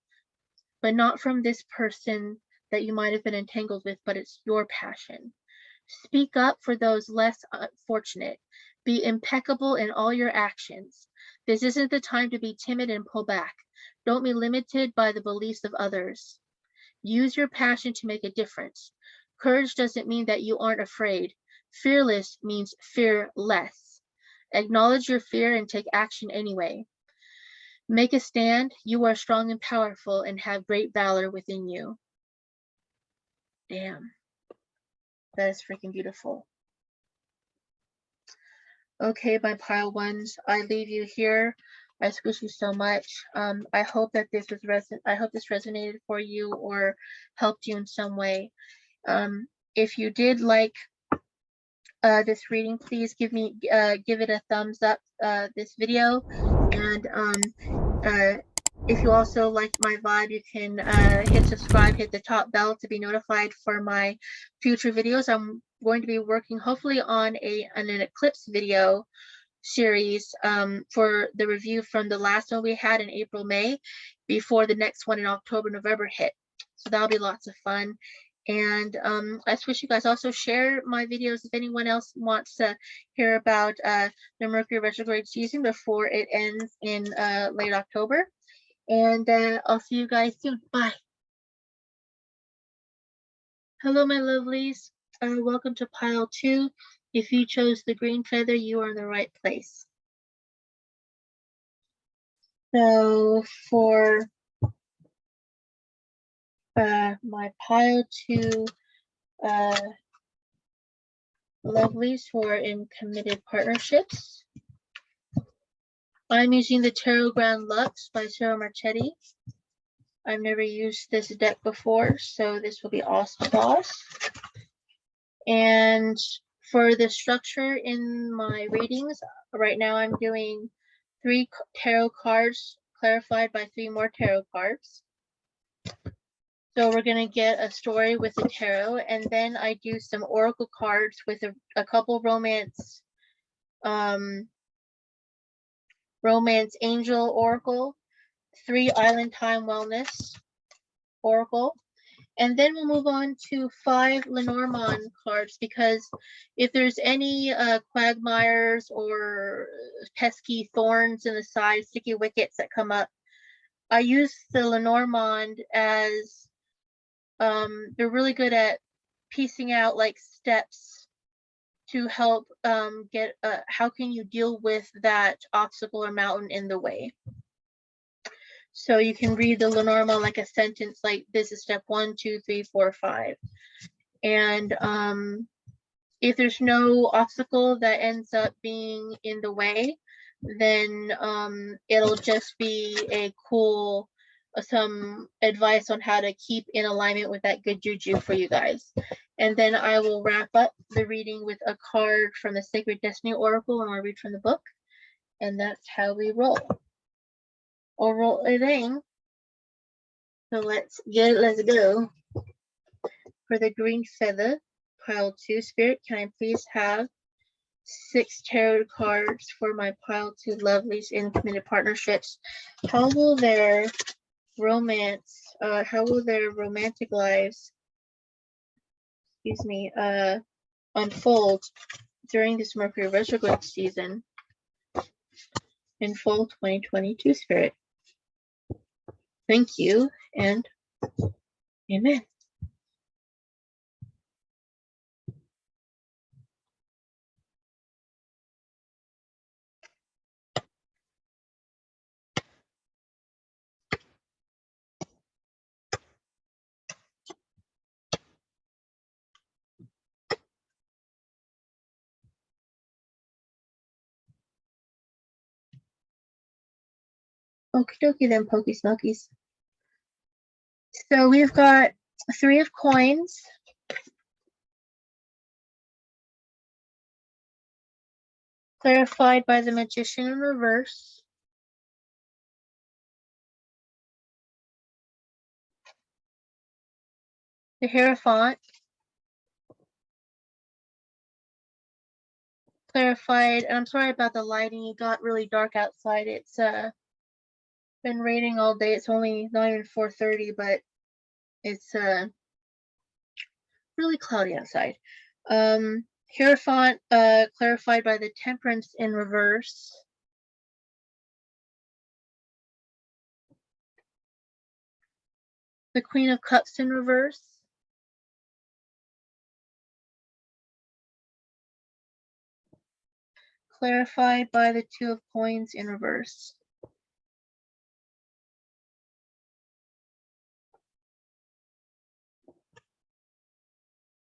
but not from this person that you might have been entangled with, but it's your passion. Speak up for those less fortunate. Be impeccable in all your actions. This isn't the time to be timid and pull back. Don't be limited by the beliefs of others. Use your passion to make a difference. Courage doesn't mean that you aren't afraid. Fearless means fearless. Acknowledge your fear and take action anyway. Make a stand. You are strong and powerful and have great valor within you. Damn. That is freaking beautiful. Okay, my pile 1s, I leave you here. I squish you so much. I hope that this was resonated for you or helped you in some way. If you did like this reading, please give it a thumbs up, this video, and if you also like my vibe, you can hit subscribe, hit the top bell to be notified for my future videos. I'm going to be working hopefully on an eclipse video series for the review from the last one we had in April, May, before the next one in October, November hit. So that'll be lots of fun. And I just wish you guys also share my videos if anyone else wants to hear about the Mercury retrograde season before it ends in late October. And I'll see you guys soon. Bye. Hello, my lovelies. Welcome to pile 2. If you chose the green feather, you are in the right place. So for my pile 2 lovelies who are in committed partnerships, I'm using the Tarot Grand Lux by Sarah Marchetti. I've never used this deck before, so this will be awesome sauce. And for the structure in my readings, right now I'm doing 3 tarot cards clarified by 3 more tarot cards. So we're going to get a story with the tarot, and then I do some oracle cards with a couple romance angel oracle, 3 island time wellness oracle, and then we'll move on to 5 Lenormand cards, because if there's any quagmires or pesky thorns in the side, sticky wickets that come up, I use the Lenormand as they're really good at piecing out like steps to help get how can you deal with that obstacle or mountain in the way. So you can read the Lenormand like a sentence, like this is step 1, 2, 3, 4, 5. And if there's no obstacle that ends up being in the way, then it'll just be a cool some advice on how to keep in alignment with that good juju for you guys. And then I will wrap up the reading with a card from the Sacred Destiny Oracle, and I'll read from the book. And that's how we roll. Or roll it in. So let's go. For the green feather, pile 2, Spirit, can I please have 6 tarot cards for my pile 2 lovelies in committed partnerships? How will their romantic lives, unfold during this Mercury Retrograde season in fall 2022, Spirit? Thank you, and amen. Okie dokie then, Pokey Smokies. So we've got 3 of coins, clarified by the Magician in reverse, the Hierophant, clarified, and I'm sorry about the lighting, it got really dark outside. It's been raining all day. It's only not even 4:30, but it's really cloudy outside. Hierophant, clarified by the Temperance in reverse, the Queen of Cups in reverse, clarified by the 2 of Coins in reverse.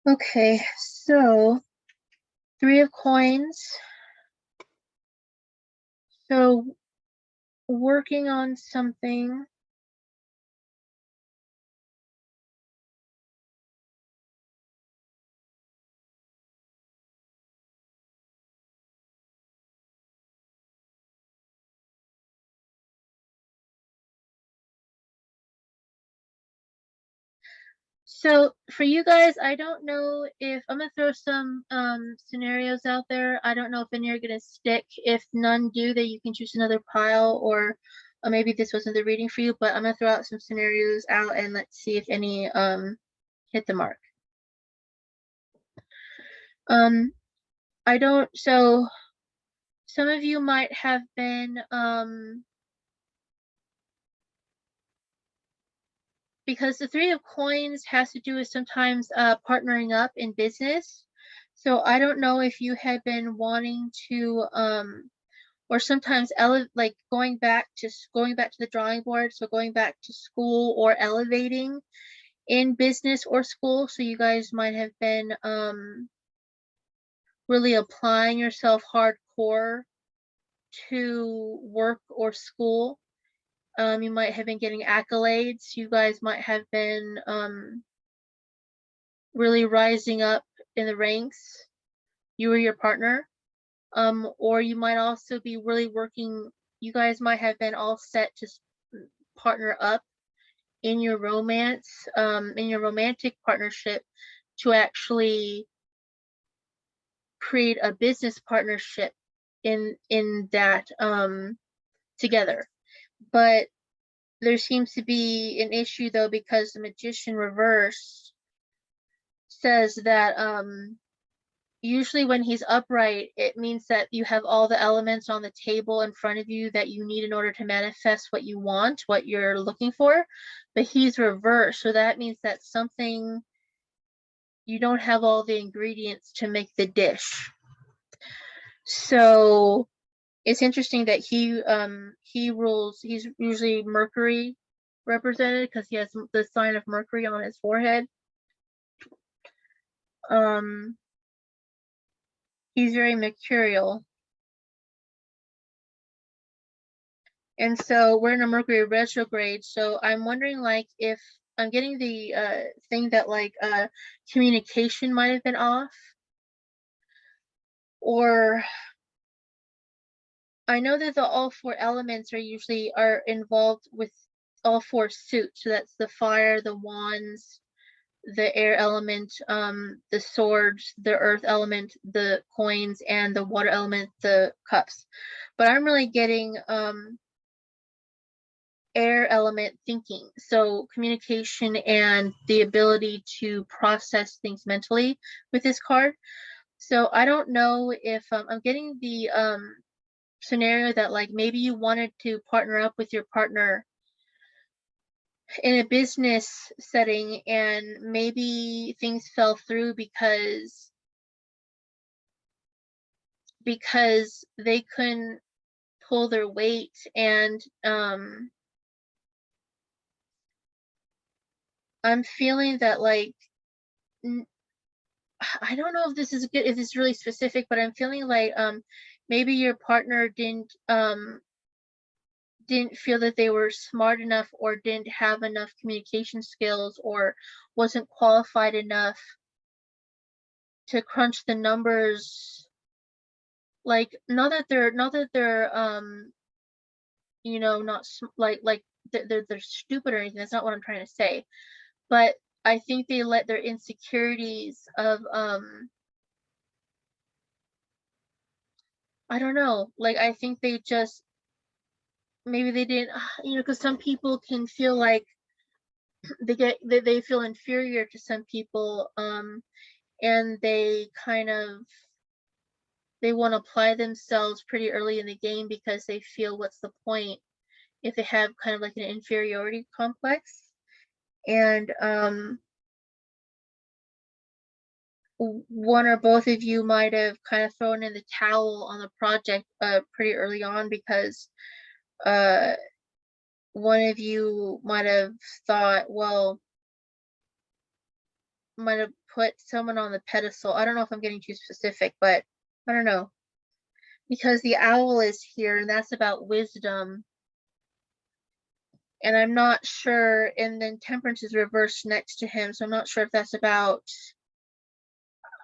Okay, so 3 of Coins. So working on something. So for you guys, I don't know if I'm gonna throw some scenarios out there. I don't know if any are gonna stick. If none do, then you can choose another pile, or maybe this wasn't the reading for you, but I'm gonna throw out some scenarios out and let's see if any hit the mark. So some of you might have been because the 3 of Coins has to do with sometimes partnering up in business. So I don't know if you had been wanting to or sometimes like going back to the drawing board, so going back to school or elevating in business or school. So you guys might have been really applying yourself hardcore to work or school. You might have been getting accolades. You guys might have been really rising up in the ranks, you or your partner. Or you might also be really working, you guys might have been all set to partner up in your romance, in your romantic partnership, to actually create a business partnership in that together. But there seems to be an issue though, because the Magician reverse says that usually when he's upright, it means that you have all the elements on the table in front of you that you need in order to manifest what you want, what you're looking for. But he's reversed, so that means that something, you don't have all the ingredients to make the dish. So it's interesting that he rules, he's usually Mercury represented because he has the sign of Mercury on his forehead. He's very mercurial. And so we're in a Mercury retrograde, so I'm wondering, like, if I'm getting the thing that, like, communication might have been off. Or I know that all four elements are involved with all four suits. So that's the fire, the wands, the air element, the swords, the earth element, the coins, and the water element, the cups. But I'm really getting air element thinking, so communication and the ability to process things mentally with this card. So I don't know if I'm getting the scenario that, like, maybe you wanted to partner up with your partner in a business setting, and maybe things fell through because they couldn't pull their weight. And I'm feeling that, like, I don't know if this is good, if it's really specific, but I'm feeling like maybe your partner didn't feel that they were smart enough, or didn't have enough communication skills, or wasn't qualified enough to crunch the numbers. Like, not that they're you know, not like they're stupid or anything. That's not what I'm trying to say. But I think they let their insecurities of I don't know, like, I think they just, maybe they didn't, you know, because some people can feel like they feel inferior to some people, and they kind of, they want to apply themselves pretty early in the game, because they feel, what's the point if they have kind of like an inferiority complex. And one or both of you might have kind of thrown in the towel on the project pretty early on, because one of you might have thought, well, might have put someone on the pedestal. I don't know if I'm getting too specific, but I don't know. Because the owl is here, and that's about wisdom. And I'm not sure, and then temperance is reversed next to him, so I'm not sure if that's about,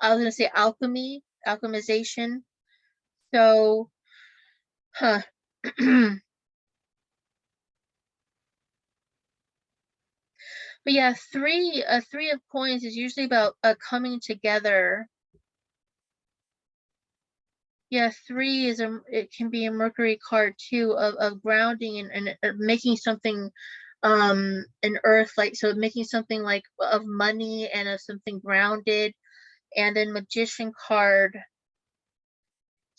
I was gonna say alchemy, alchemization. So, huh. But yeah, three of coins is usually about coming together. Yeah, three is it can be a Mercury card too, of grounding and making something an earth, like, so making something like of money and of something grounded. And then Magician card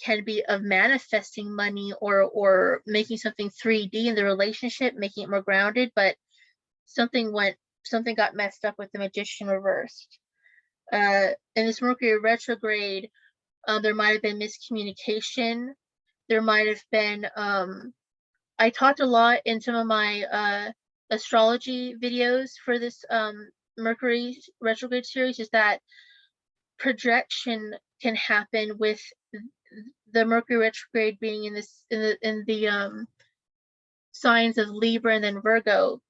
can be of manifesting money, or making something 3D in the relationship, making it more grounded. But something got messed up with the Magician reversed. In this Mercury retrograde, there might have been miscommunication. There might have been I talked a lot in some of my astrology videos for this Mercury retrograde series, is that projection can happen with the Mercury retrograde being in the signs of Libra and then Virgo,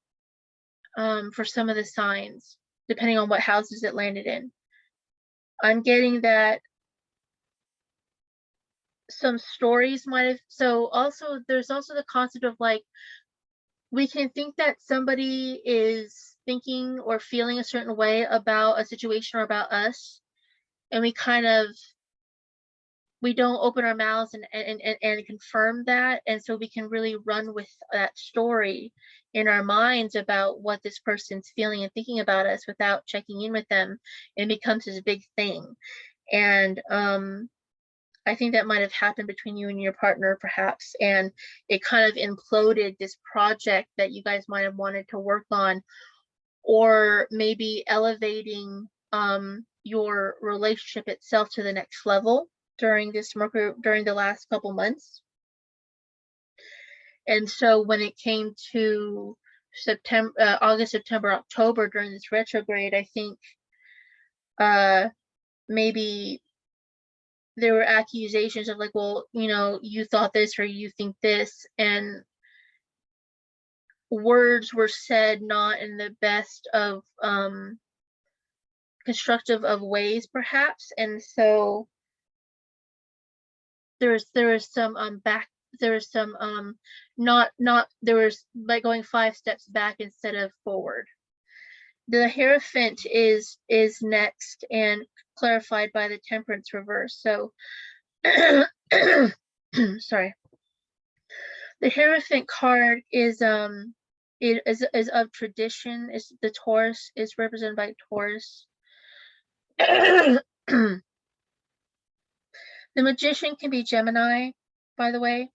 for some of the signs, depending on what houses it landed in. I'm getting that some stories might have, so also there's also the concept of, like, we can think that somebody is thinking or feeling a certain way about a situation or about us, and we don't open our mouths and confirm that, and so we can really run with that story in our minds about what this person's feeling and thinking about us without checking in with them. It becomes this big thing. And I think that might have happened between you and your partner, perhaps, and it kind of imploded this project that you guys might have wanted to work on, or maybe elevating your relationship itself to the next level during the last couple months. And so when it came to August, September, October during this retrograde, I think maybe there were accusations of like, well, you know, you thought this or you think this, and words were said not in the best of constructive of ways, perhaps. And so there was some there was like going 5 steps back instead of forward. The Hierophant is next and clarified by the Temperance reverse. So sorry. The Hierophant card is of tradition. Is the Taurus is represented by Taurus. The Magician can be Gemini, by the way.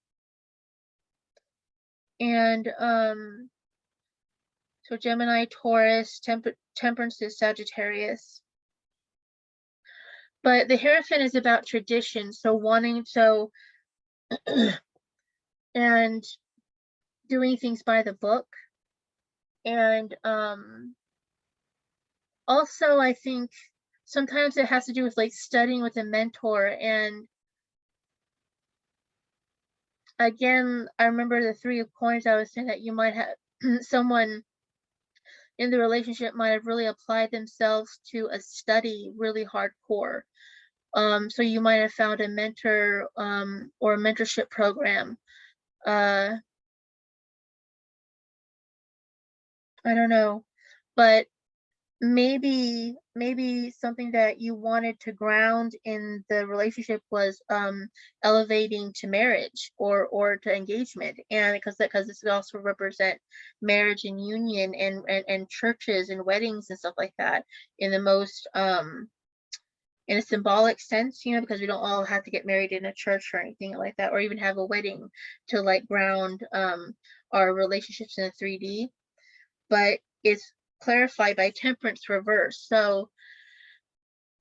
And so Gemini, Taurus, Temperance is Sagittarius. But the Hierophant is about tradition, so and doing things by the book. And also I think sometimes it has to do with like studying with a mentor. And again, I remember the 3 of Coins. I was saying that you might have someone in the relationship might have really applied themselves to a study really hardcore. So you might have found a mentor or a mentorship program. I don't know, but maybe something that you wanted to ground in the relationship was elevating to marriage or to engagement. And because this would also represent marriage and union and churches and weddings and stuff like that in the most in a symbolic sense, you know, because we don't all have to get married in a church or anything like that, or even have a wedding to like ground our relationships in a 3D. But it's clarified by Temperance reverse. So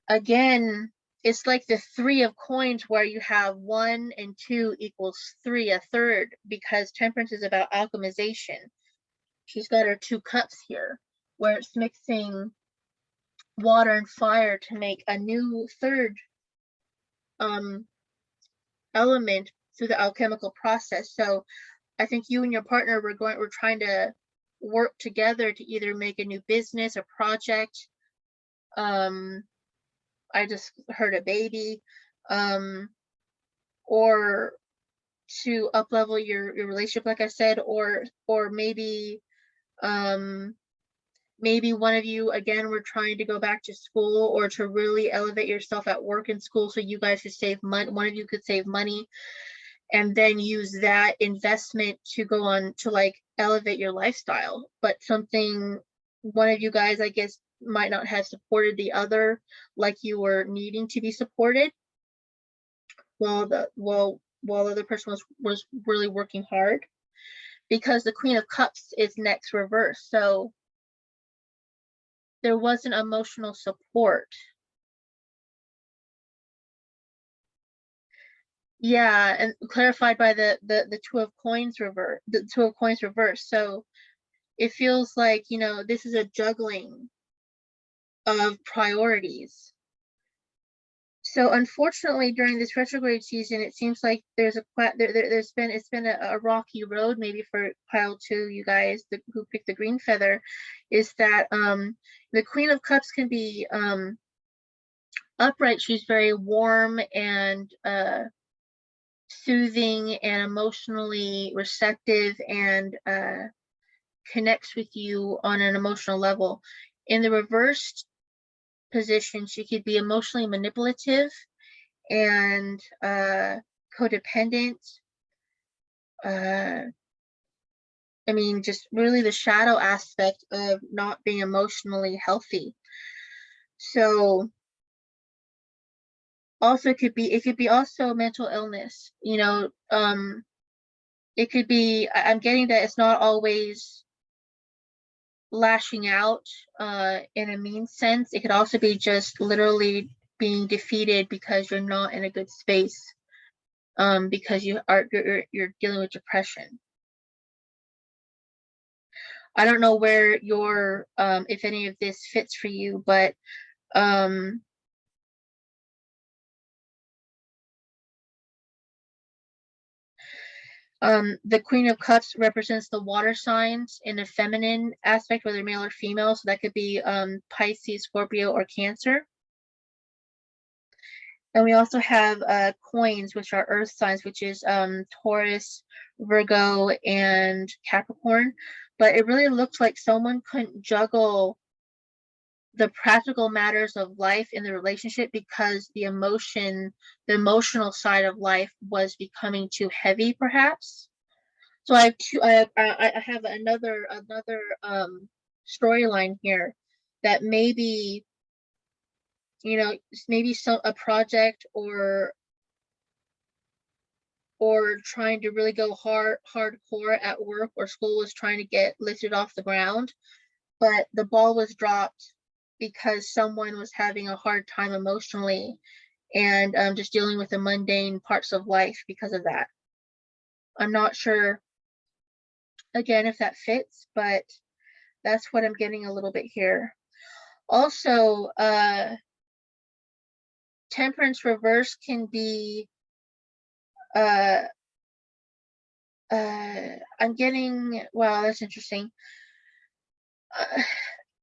again, it's like the 3 of Coins where you have 1 and 2 equals 3, a third, because Temperance is about alchemization. She's got her 2 cups here, where it's mixing water and fire to make a new third element through the alchemical process. So I think you and your partner we're trying to work together to either make a new business, a project. I just heard a baby, or to up level your relationship, like I said, or maybe maybe one of you again were trying to go back to school or to really elevate yourself at work and school, so you guys could save money. One of you could save money and then use that investment to go on to like elevate your lifestyle. But one of you guys, I guess, might not have supported the other like you were needing to be supported, while the other person was really working hard, because the Queen of Cups is next reverse. So there wasn't emotional support. Yeah, and clarified by the 2 of Coins reverse, the 2 of Coins reverse. So it feels like, you know, this is a juggling of priorities. So unfortunately, during this retrograde season, it seems like it's been a rocky road, maybe for pile 2, you guys who picked the green feather, is that the Queen of Cups can be upright. She's very warm and soothing and emotionally receptive and connects with you on an emotional level. In the reversed position, she could be emotionally manipulative and codependent. I mean, just really the shadow aspect of not being emotionally healthy. So also it could be also mental illness, you know. It could be, I'm getting that it's not always lashing out in a mean sense. It could also be just literally being defeated because you're not in a good space, because you're dealing with depression. I don't know where your if any of this fits for you, but the Queen of Cups represents the water signs in a feminine aspect, whether male or female. So that could be Pisces, Scorpio, or Cancer. And we also have coins, which are earth signs, which is Taurus, Virgo, and Capricorn. But it really looked like someone couldn't juggle the practical matters of life in the relationship because the emotional side of life was becoming too heavy, perhaps. So I have another storyline here that maybe, you know, maybe a project or trying to really go hardcore at work or school was trying to get lifted off the ground, but the ball was dropped because someone was having a hard time emotionally and just dealing with the mundane parts of life because of that. I'm not sure, again, if that fits, but that's what I'm getting a little bit here. Also, Temperance reverse can be, I'm getting, wow, that's interesting.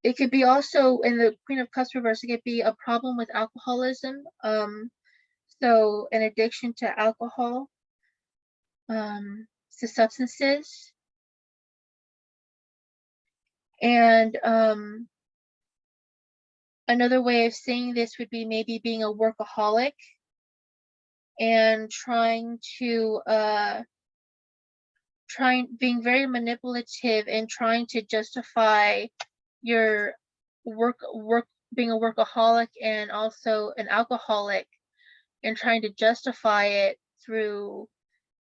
It could be also in the Queen of Cups reverse, it could be a problem with alcoholism. So an addiction to alcohol, to substances. And another way of seeing this would be maybe being a workaholic and being very manipulative and trying to justify your work being a workaholic and also an alcoholic, and trying to justify it through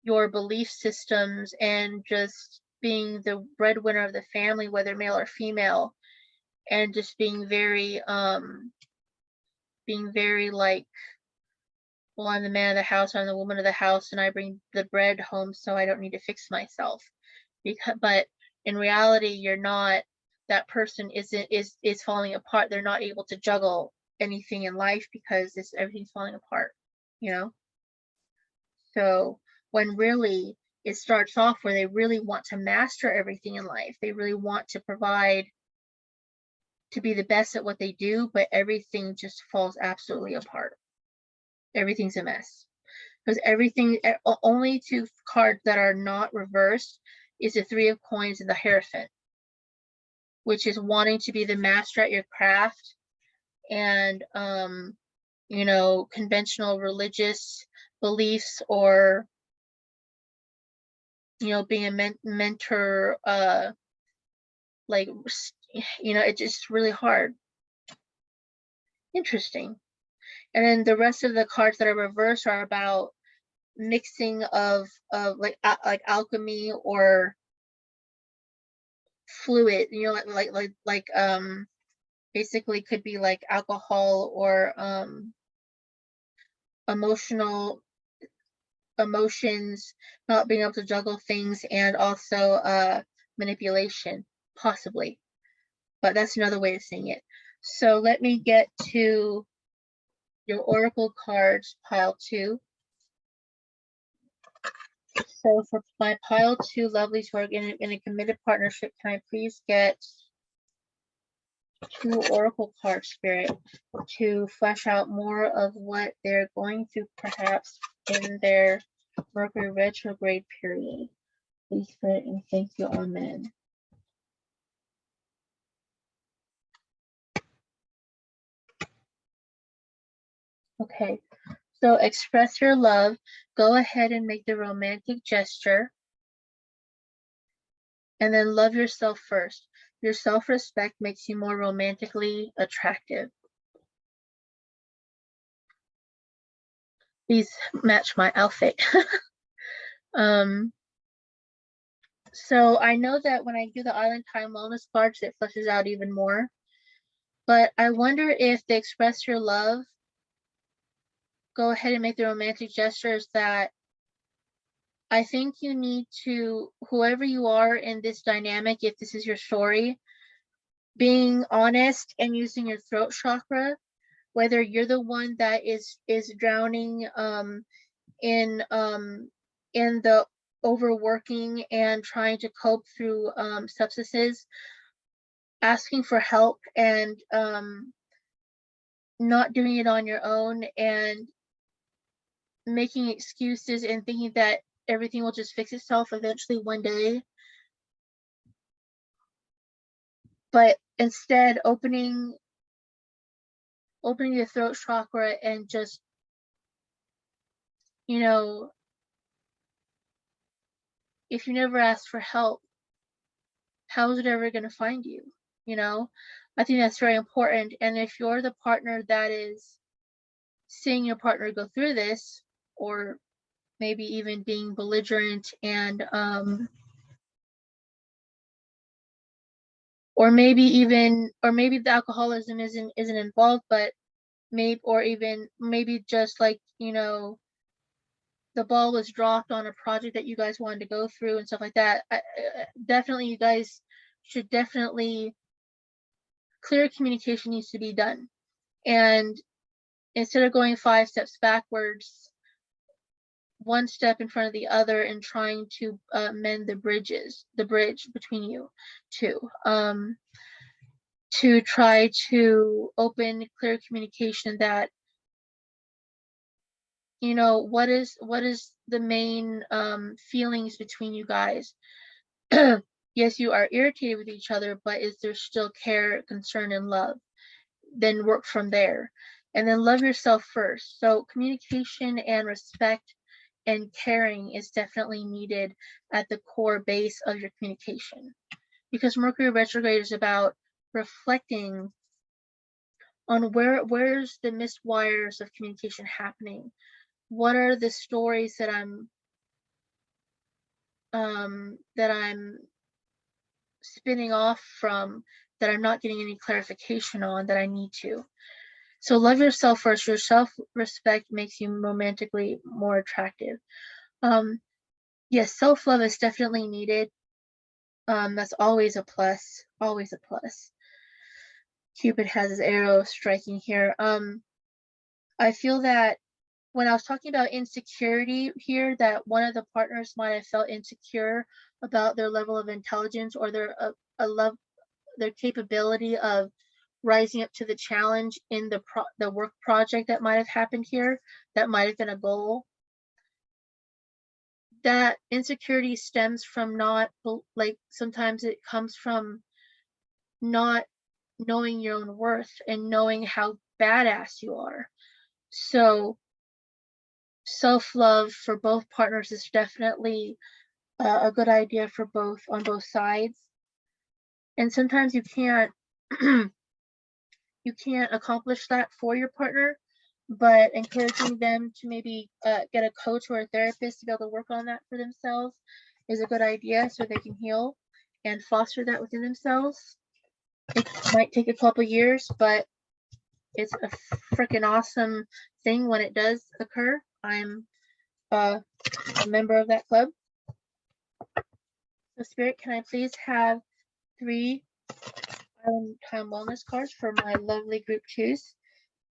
your belief systems and just being the breadwinner of the family, whether male or female, and just being very like, well, I'm the man of the house, I'm the woman of the house, and I bring the bread home, so I don't need to fix myself. But in reality, you're not. That person is falling apart. They're not able to juggle anything in life because everything's falling apart, you know. So when really it starts off where they really want to master everything in life, they really want to provide, to be the best at what they do, but everything just falls absolutely apart. Everything's a mess. Because everything, only two cards that are not reversed is the Three of Coins and the Hierophant, which is wanting to be the master at your craft and, you know, conventional religious beliefs, or, you know, being a mentor, like, you know, it's just really hard. Interesting. And then the rest of the cards that are reversed are about mixing of like alchemy or fluid, you know, like basically could be like alcohol or emotions, not being able to juggle things, and also manipulation, possibly. But that's another way of saying it. So let me get to your oracle cards, pile 2. So for my pile 2 lovelies who are in a committed partnership, can I please get 2 oracle cards, Spirit, to flesh out more of what they're going through, perhaps in their Mercury retrograde period? Please, Spirit, and thank you. Amen. Okay, so express your love. Go ahead and make the romantic gesture. And then love yourself first. Your self-respect makes you more romantically attractive. These match my outfit. So I know that when I do the Island Time Wellness cards, it fleshes out even more. But I wonder if they express your love, go ahead and make the romantic gestures that I think you need to, whoever you are in this dynamic, if this is your story, being honest and using your throat chakra, whether you're the one that is drowning in the overworking and trying to cope through substances, asking for help and not doing it on your own and making excuses and thinking that everything will just fix itself eventually one day, but instead opening your throat chakra and just, you know, if you never ask for help, how is it ever going to find you? You know, I think that's very important. And if you're the partner that is seeing your partner go through this, or maybe even being belligerent and or maybe the alcoholism isn't involved, but maybe just like, you know, the ball was dropped on a project that you guys wanted to go through and stuff like that. Definitely, you guys should definitely, clear communication needs to be done. And instead of going 5 steps backwards, one step in front of the other and trying to mend the bridge between you two, to try to open clear communication that, you know, what is the main feelings between you guys. Yes, you are irritated with each other, but is there still care, concern, and love? Then work from there. And then love yourself first. So communication and respect and caring is definitely needed at the core base of your communication, because Mercury retrograde is about reflecting on where's the missed wires of communication happening. What are the stories that I'm spinning off from, that I'm not getting any clarification on, that I need to. So love yourself first. Your self-respect makes you romantically more attractive. Yes, self-love is definitely needed. That's always a plus. Always a plus. Cupid has his arrow striking here. I feel that when I was talking about insecurity here, that one of the partners might have felt insecure about their level of intelligence or their capability of rising up to the challenge in the work project that might have happened here, that might have been a goal. That insecurity stems from sometimes it comes from not knowing your own worth and knowing how badass you are. So self-love for both partners is definitely a good idea for on both sides. And sometimes you can't accomplish that for your partner, but encouraging them to maybe get a coach or a therapist to be able to work on that for themselves is a good idea, so they can heal and foster that within themselves. It might take a couple years, but it's a freaking awesome thing when it does occur. I'm a member of that club. So Spirit, can I please have 3 Island Time Wellness cards for my lovely group 2s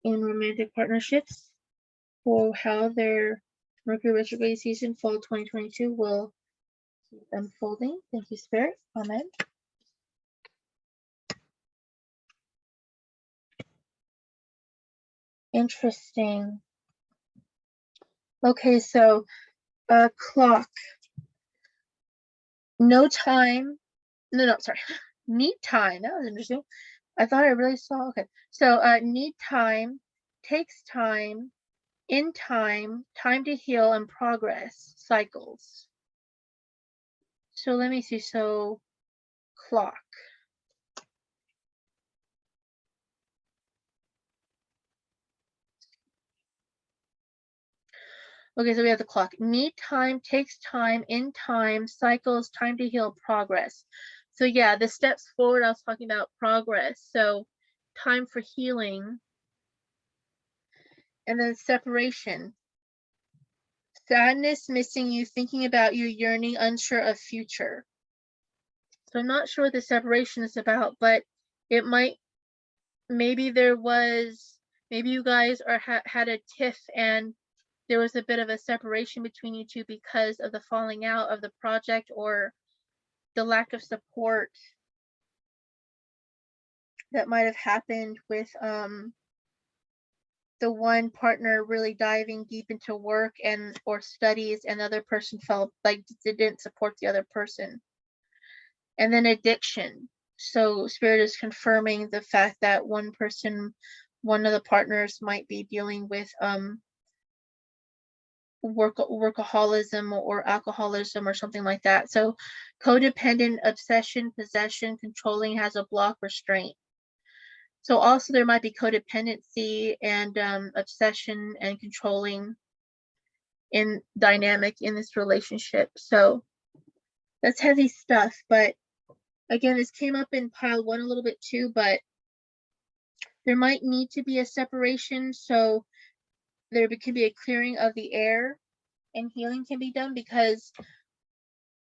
in romantic partnerships, for how their Mercury Retrograde season fall 2022 will keep unfolding? Thank you, Spirit. Amen. Interesting. Okay, so clock. No time. No, sorry. Need time. That was interesting. I thought I really saw. Okay, so need time takes time, in time, time to heal and progress, cycles. So let me see, so clock. Okay, so we have the clock. Need time, takes time, in time, cycles, time to heal, progress. So yeah, the steps forward, I was talking about progress. So time for healing. And then separation. Sadness, missing you, thinking about you, yearning, unsure of future. So I'm not sure what the separation is about, but it might, maybe there was, maybe you guys are had a tiff and there was a bit of a separation between you two because of the falling out of the project or the lack of support that might have happened with the one partner really diving deep into work and or studies, and the other person felt like didn't support the other person. And then addiction. So Spirit is confirming the fact that one person, one of the partners might be dealing with workaholism or alcoholism or something like that. So codependent, obsession, possession, controlling, has a block, restraint. So also there might be codependency and obsession and controlling in dynamic in this relationship. So that's heavy stuff. But again, this came up in pile 1 a little bit too, but there might need to be a separation. So there could be a clearing of the air and healing can be done, because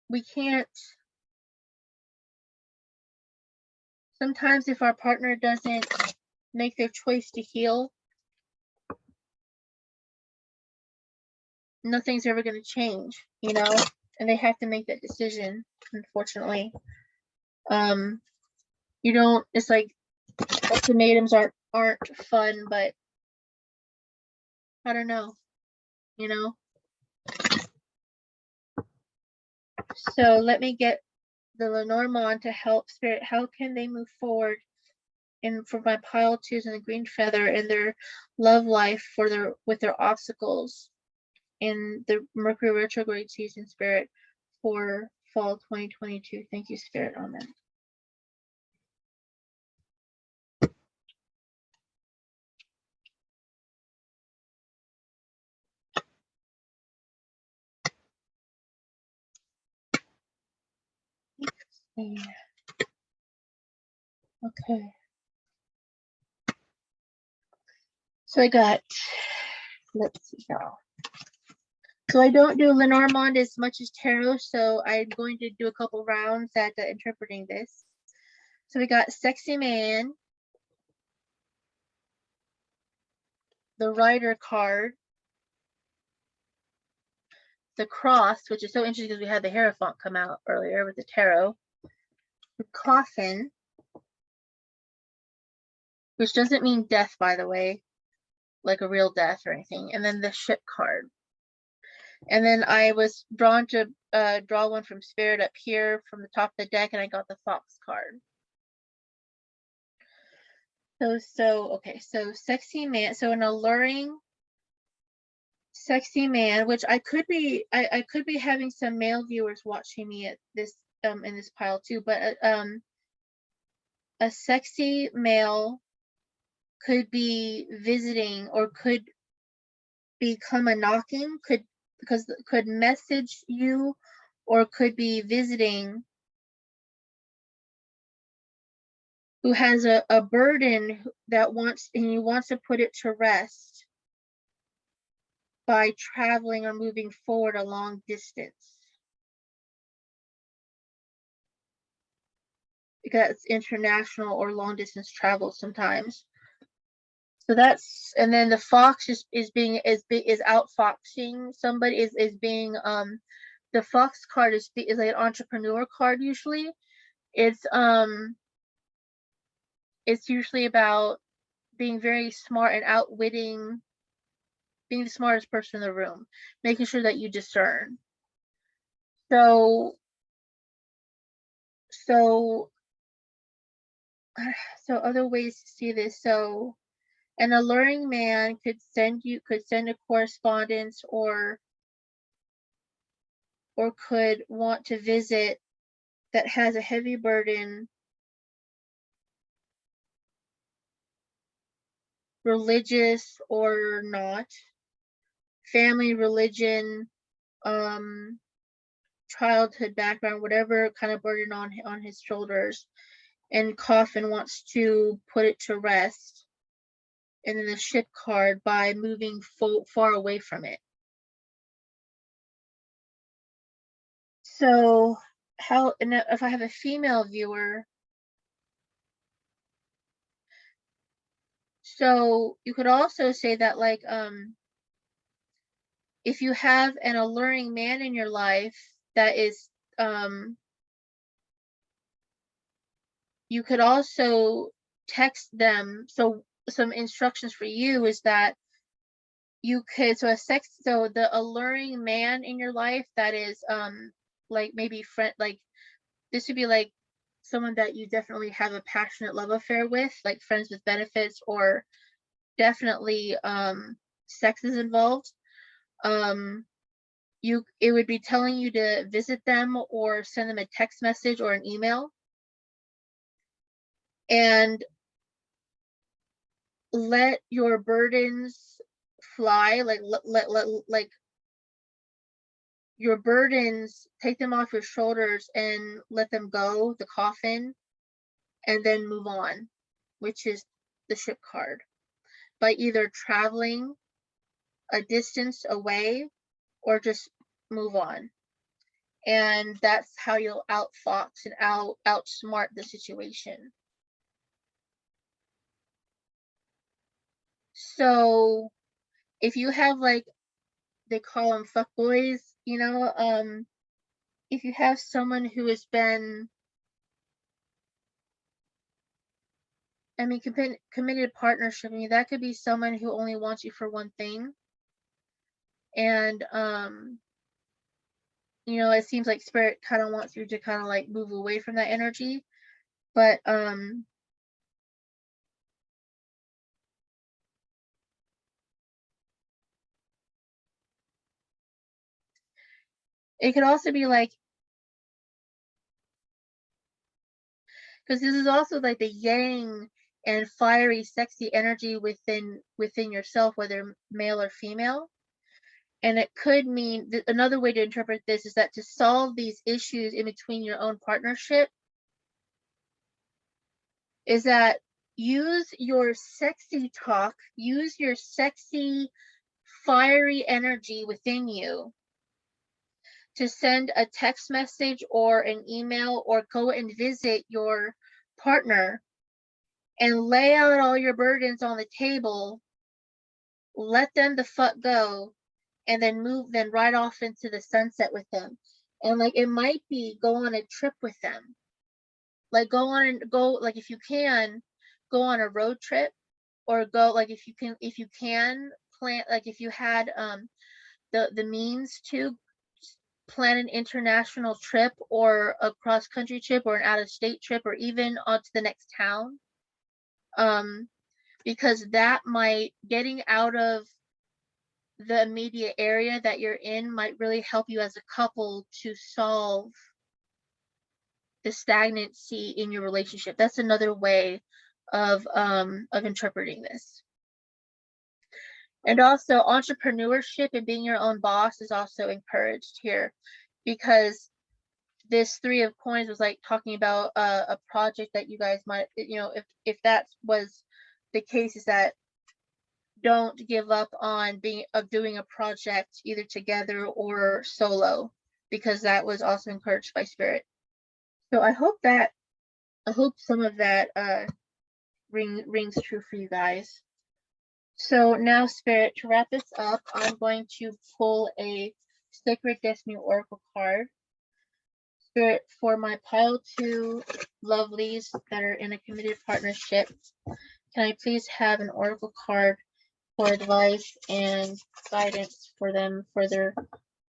we can't, sometimes if our partner doesn't make their choice to heal, nothing's ever going to change, you know, and they have to make that decision, unfortunately. You don't, it's like ultimatums aren't fun, but I don't know, you know. So let me get the Lenormand to help Spirit. How can they move forward in for my pile 2s and the green feather in their love life for their with their obstacles in the Mercury retrograde season, Spirit, for fall 2022? Thank you, Spirit. Amen. Okay. So I got, let's see now. So I don't do Lenormand as much as tarot, so I'm going to do a couple rounds at interpreting this. So we got Sexy Man, the Rider card, the Cross, which is so interesting because we had the Hierophant come out earlier with the tarot, the Coffin, which doesn't mean death, by the way, like a real death or anything, and then the Ship card. And then I was drawn to draw one from Spirit up here from the top of the deck, and I got the Fox card. Okay, so Sexy Man, so an alluring sexy man, which I could be having some male viewers watching me at this in this pile too, but a sexy male could be visiting or could become a knocking, could message you or could be visiting, who has a burden that he wants to put it to rest by traveling or moving forward a long distance. Because it's international or long distance travel sometimes. So that's, and then the fox is outfoxing somebody, is being the fox card is like an entrepreneur card usually. It's usually about being very smart and outwitting, being the smartest person in the room, making sure that you discern. So other ways to see this. So An alluring man could send a correspondence or could want to visit that has a heavy burden, religious or not, family, religion, childhood background, whatever kind of burden on his shoulders, and Coffin wants to put it to rest. And then the ship card by moving far away from it. So and if I have a female viewer, so you could also say that, like, if you have an alluring man in your life that is, you could also text them. So some instructions for you is that you could, so the alluring man in your life that is, like maybe friend, like this would be like someone that you definitely have a passionate love affair with, like friends with benefits, or definitely sex is involved. It would be telling you to visit them or send them a text message or an email, and let your burdens fly. Like like your burdens, take them off your shoulders and let them go, the coffin, and then move on, which is the ship card, by either traveling a distance away or just move on. And that's how you'll outfox and outsmart the situation. So if you have, like, they call them fuckboys, you know, if you have someone who has been, I mean, committed partnership, I mean, that could be someone who only wants you for one thing. And, you know, it seems like spirit kind of wants you to kind of like move away from that energy. But, it could also be like, because this is also like the yang and fiery, sexy energy within yourself, whether male or female. And it could mean another way to interpret this is that to solve these issues in between your own partnership is that use your sexy talk, use your sexy, fiery energy within you to send a text message or an email or go and visit your partner and lay out all your burdens on the table, let them the fuck go, and then ride off into the sunset with them. And like, it might be go on a trip with them. Like like if you can, go on a road trip, or go, like if you can plan, like if you had the means to plan an international trip or a cross country trip or an out of state trip or even onto the next town, because that might, getting out of the immediate area that you're in might really help you as a couple to solve the stagnancy in your relationship. That's another way of interpreting this. And also entrepreneurship and being your own boss is also encouraged here, because this Three of Coins was like talking about a project that you guys might, you know, if that was the case, is that don't give up on doing a project either together or solo, because that was also encouraged by spirit. So I hope some of that rings true for you guys. So now, spirit, to wrap this up, I'm going to pull a Sacred Destiny Oracle card. Spirit, for my pile 2 lovelies that are in a committed partnership, can I please have an oracle card for advice and guidance for them for their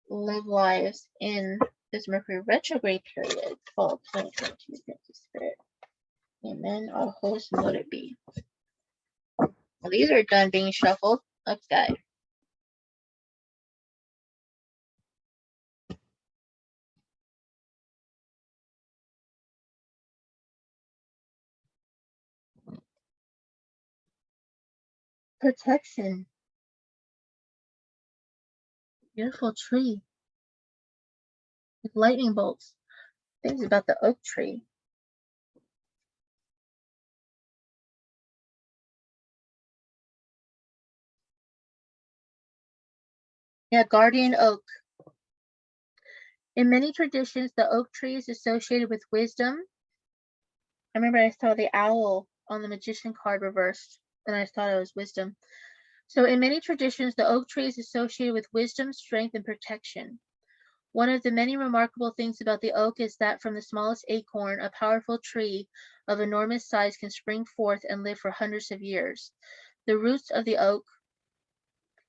love lives in this Mercury retrograde period, fall 2022? Thank you, Spirit. Amen. Our host, let it be. Well, these are done being shuffled. Okay. Protection. Beautiful tree with lightning bolts. Things about the oak tree. Yeah, guardian oak. In many traditions, the oak tree is associated with wisdom. I remember I saw the owl on the magician card reversed, and I thought it was wisdom. So in many traditions, the oak tree is associated with wisdom, strength, and protection. One of the many remarkable things about the oak is that from the smallest acorn, a powerful tree of enormous size can spring forth and live for hundreds of years. The roots of the oak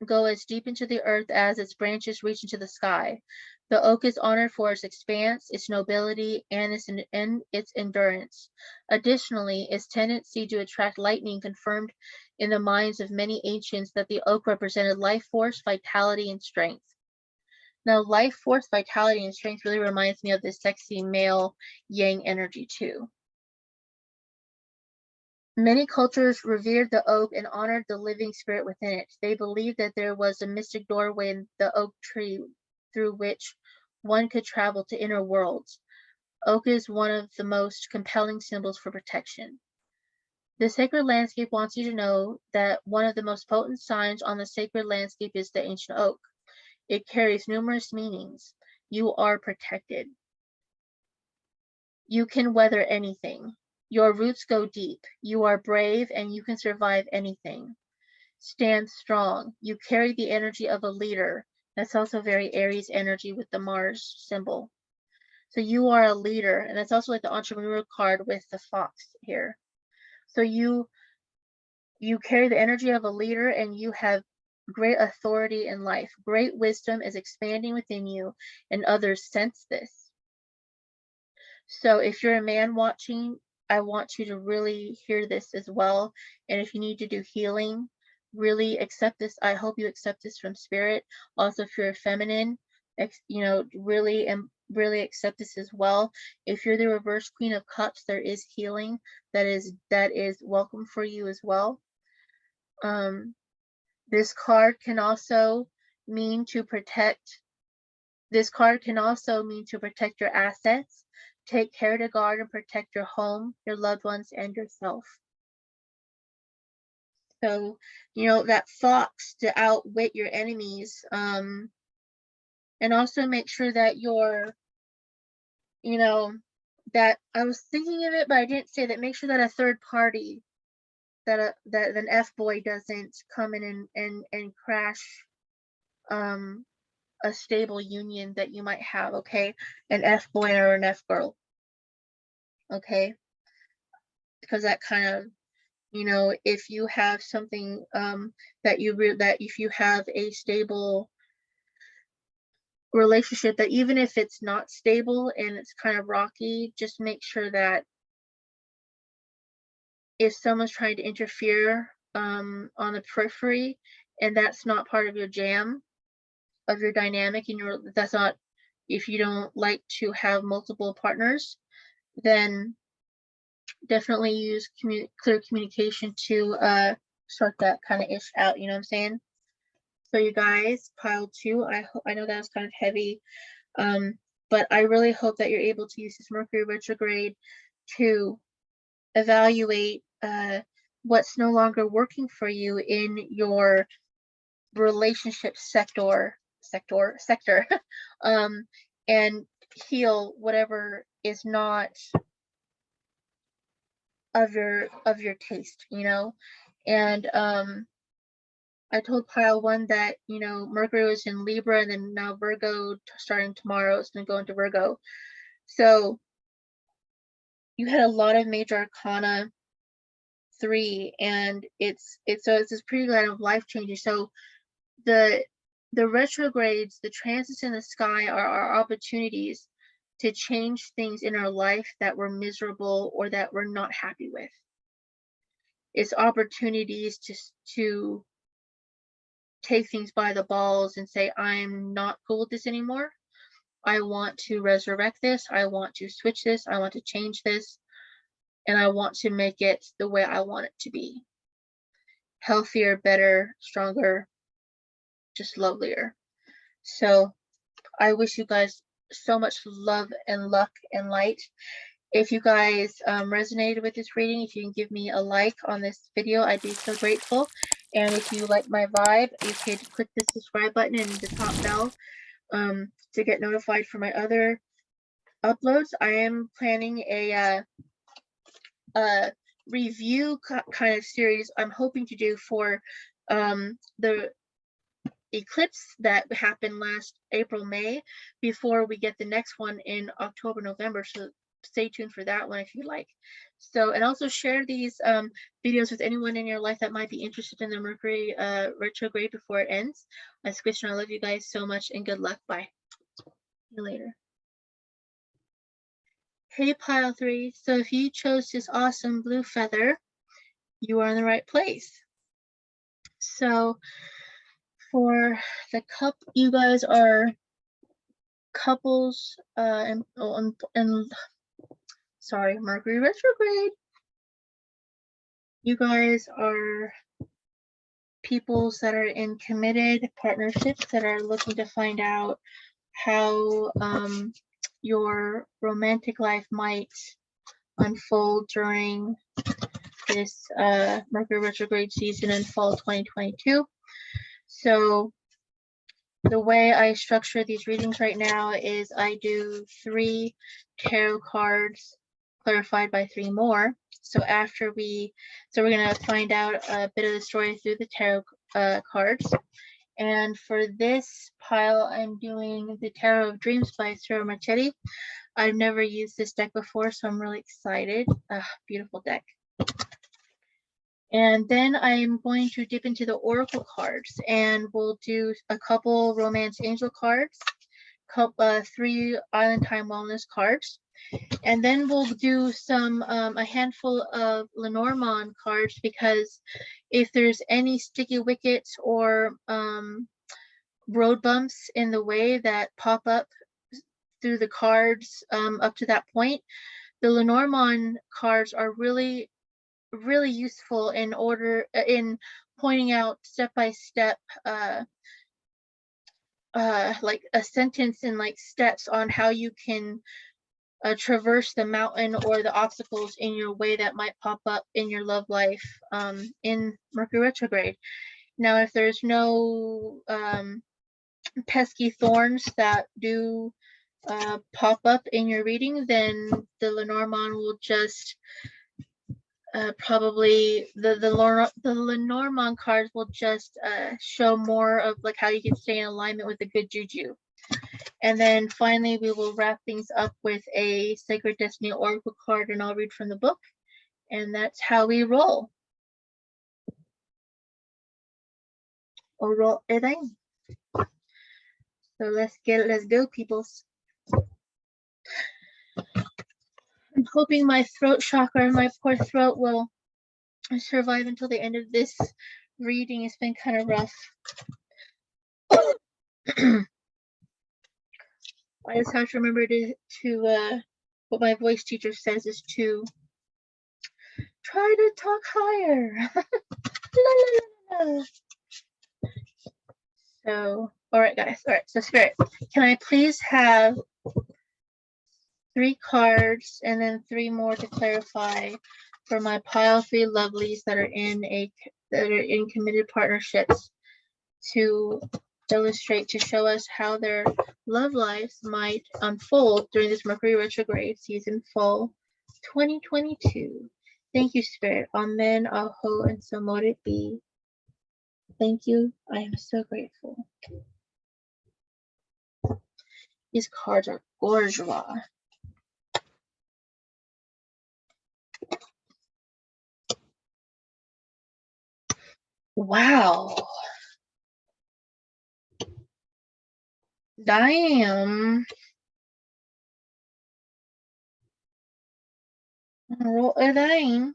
go as deep into the earth as its branches reach into the sky. The oak is honored for its expanse, its nobility, and its endurance. Additionally, its tendency to attract lightning confirmed in the minds of many ancients that the oak represented life force, vitality, and strength. Now, life force, vitality, and strength really reminds me of this sexy male yang energy too. Many cultures revered the oak and honored the living spirit within it. They believed that there was a mystic doorway in the oak tree through which one could travel to inner worlds. Oak is one of the most compelling symbols for protection. The sacred landscape wants you to know that one of the most potent signs on the sacred landscape is the ancient oak. It carries numerous meanings. You are protected. You can weather anything. Your roots go deep. You are brave and you can survive anything. Stand strong. You carry the energy of a leader. That's also very Aries energy with the Mars symbol. So you are a leader, and that's also like the entrepreneur card with the fox here. So you carry the energy of a leader and you have great authority in life. Great wisdom is expanding within you, and others sense this. So if you're a man watching, I want you to really hear this as well. And if you need to do healing, really accept this. I hope you accept this from spirit. Also, if you're a feminine, really accept this as well. If you're the reverse Queen of Cups, there is healing that is welcome for you as well. This card can also mean to protect. This card can also mean to protect your assets. Take care to guard and protect your home, your loved ones, and yourself. So, that fox to outwit your enemies. And also make sure that that I was thinking of it, but I didn't say that. Make sure that a third party, that an F-boy doesn't come in and crash a stable union that you might have, okay? An F-boy or an F-girl, okay? Because that kind of, if you have something that if you have a stable relationship, that even if it's not stable and it's kind of rocky, just make sure that if someone's trying to interfere on the periphery and that's not part of your jam, of your dynamic, and that's not, if you don't like to have multiple partners, then definitely use clear communication to sort that kind of ish out. You know what I'm saying? So you guys, pile 2. I know that was kind of heavy, but I really hope that you're able to use this Mercury retrograde to evaluate what's no longer working for you in your relationship sector, and heal whatever is not of your taste, and I told pile 1 that Mercury was in Libra, and then now Virgo, starting tomorrow, it's going to go into Virgo. So you had a lot of major arcana 3, and it's this pretty kind of life changing. So the retrogrades, the transits in the sky are our opportunities to change things in our life that we're miserable or that we're not happy with. It's opportunities to take things by the balls and say, I'm not cool with this anymore. I want to resurrect this. I want to switch this. I want to change this. And I want to make it the way I want it to be. Healthier, better, stronger, just lovelier. So I wish you guys so much love and luck and light. If you guys resonated with this reading, if you can give me a like on this video, I'd be so grateful. And if you like my vibe, you could click the subscribe button and the top bell to get notified for my other uploads. I am planning a review kind of series I'm hoping to do for the eclipse that happened last April, May, before we get the next one in October, November. So stay tuned for that one if you like. So, and also share these videos with anyone in your life that might be interested in the Mercury retrograde before it ends. I squish and I love you guys so much, and good luck. Bye. See you later. Hey, pile 3. So if you chose this awesome blue feather, you are in the right place. So for the cup, you guys are couples and sorry, Mercury retrograde. You guys are peoples that are in committed partnerships that are looking to find out how your romantic life might unfold during this Mercury retrograde season in fall 2022. So the way I structure these readings right now is I do 3 tarot cards clarified by 3 more. So we're gonna find out a bit of the story through the tarot cards. And for this pile, I'm doing the Tarot of Dreams by Ciro Marchetti. I've never used this deck before, so I'm really excited. Beautiful deck. And then I'm going to dip into the Oracle cards, and we'll do a couple Romance Angel cards, 3 Island Time Wellness cards, and then we'll do a handful of Lenormand cards, because if there's any sticky wickets or road bumps in the way that pop up through the cards up to that point, the Lenormand cards are really useful in pointing out step by step like a sentence and like steps on how you can traverse the mountain or the obstacles in your way that might pop up in your love life in Mercury retrograde. Now, if there's no pesky thorns that do pop up in your reading, then the Lenormand will just probably the Lenormand cards will just show more of like how you can stay in alignment with the good juju. And then finally, we will wrap things up with a Sacred Destiny Oracle card, and I'll read from the book. And that's how we roll. Or roll it in. So let's go, peoples. I'm hoping my throat chakra and my poor throat will survive until the end of this reading. It's been kind of rough. I just have to remember to what my voice teacher says is to try to talk higher. La, la, la, la. So, all right, guys. All right, so Spirit, can I please have 3 cards and then 3 more to clarify for my pile 3 lovelies that are in committed partnerships, to illustrate, to show us how their love lives might unfold during this Mercury retrograde season, fall 2022. Thank you, Spirit. Amen, aho, and so mote it be. Thank you. I am so grateful. These cards are gorgeous. Wow. Damn. Roll it in.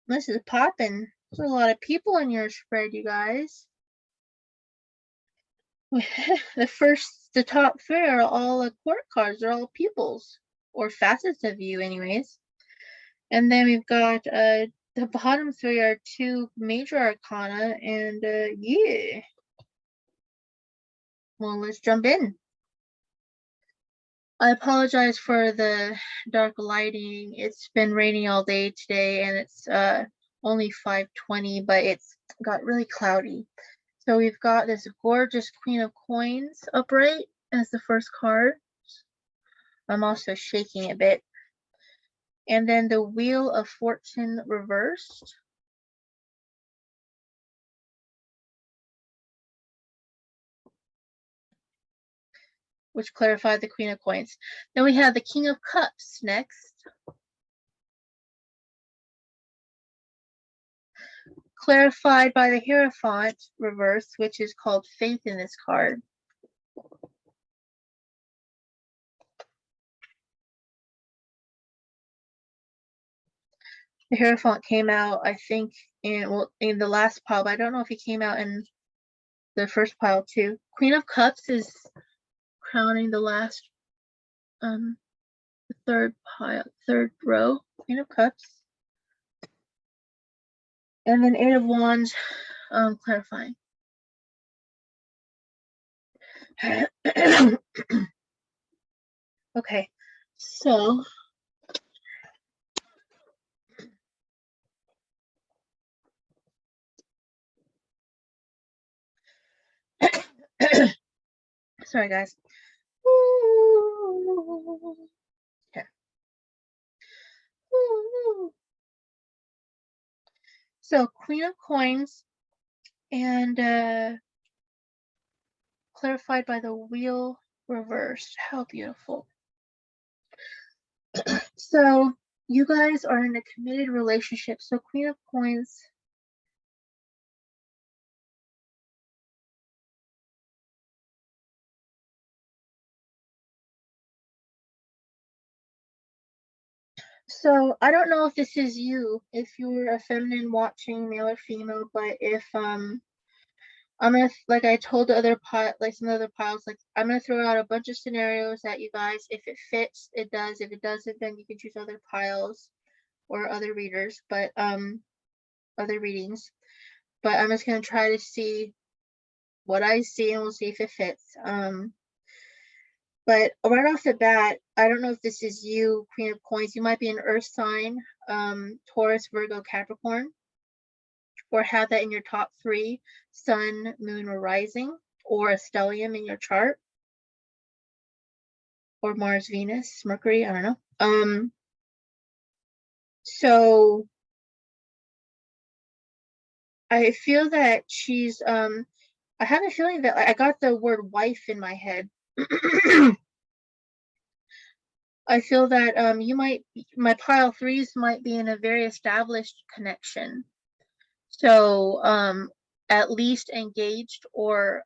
This is popping. There's a lot of people in your spread, you guys. The top three are all court cards. They're all pupils or facets of you, anyways. And then we've got the bottom three are two major arcana, and yeah. Well, let's jump in. I apologize for the dark lighting. It's been raining all day today, and it's only 5:20, but it's got really cloudy. So we've got this gorgeous Queen of Coins upright as the first card. I'm also shaking a bit. And then the Wheel of Fortune reversed. Which clarified the Queen of Coins. Then we have the King of Cups next. Clarified by the Hierophant reverse, which is called Faith in this card. The Hierophant came out, I think, in the last pile, but I don't know if he came out in the first pile too. Queen of Cups is crowning the last, the third pile, third row. Queen of Cups. And then Eight of Wands, clarifying. Okay, so sorry guys. Okay. So Queen of Coins and clarified by the Wheel reversed. How beautiful. So you guys are in a committed relationship. So Queen of Coins. So I don't know if this is you, if you're a feminine watching, male or female, but if I'm gonna, like I told the other pile, like some other piles, like I'm gonna throw out a bunch of scenarios at you guys. If it fits, it does. If it doesn't, then you can choose other piles or other readers, but other readings. But I'm just gonna try to see what I see, and we'll see if it fits. But right off the bat, I don't know if this is you, Queen of Coins. You might be an Earth sign, Taurus, Virgo, Capricorn, or have that in your top three: Sun, Moon, or Rising, or a stellium in your chart, or Mars, Venus, Mercury. I don't know. So I feel that she's I have a feeling that I got the word wife in my head. I feel that you might, my pile threes might be in a very established connection. So at least engaged or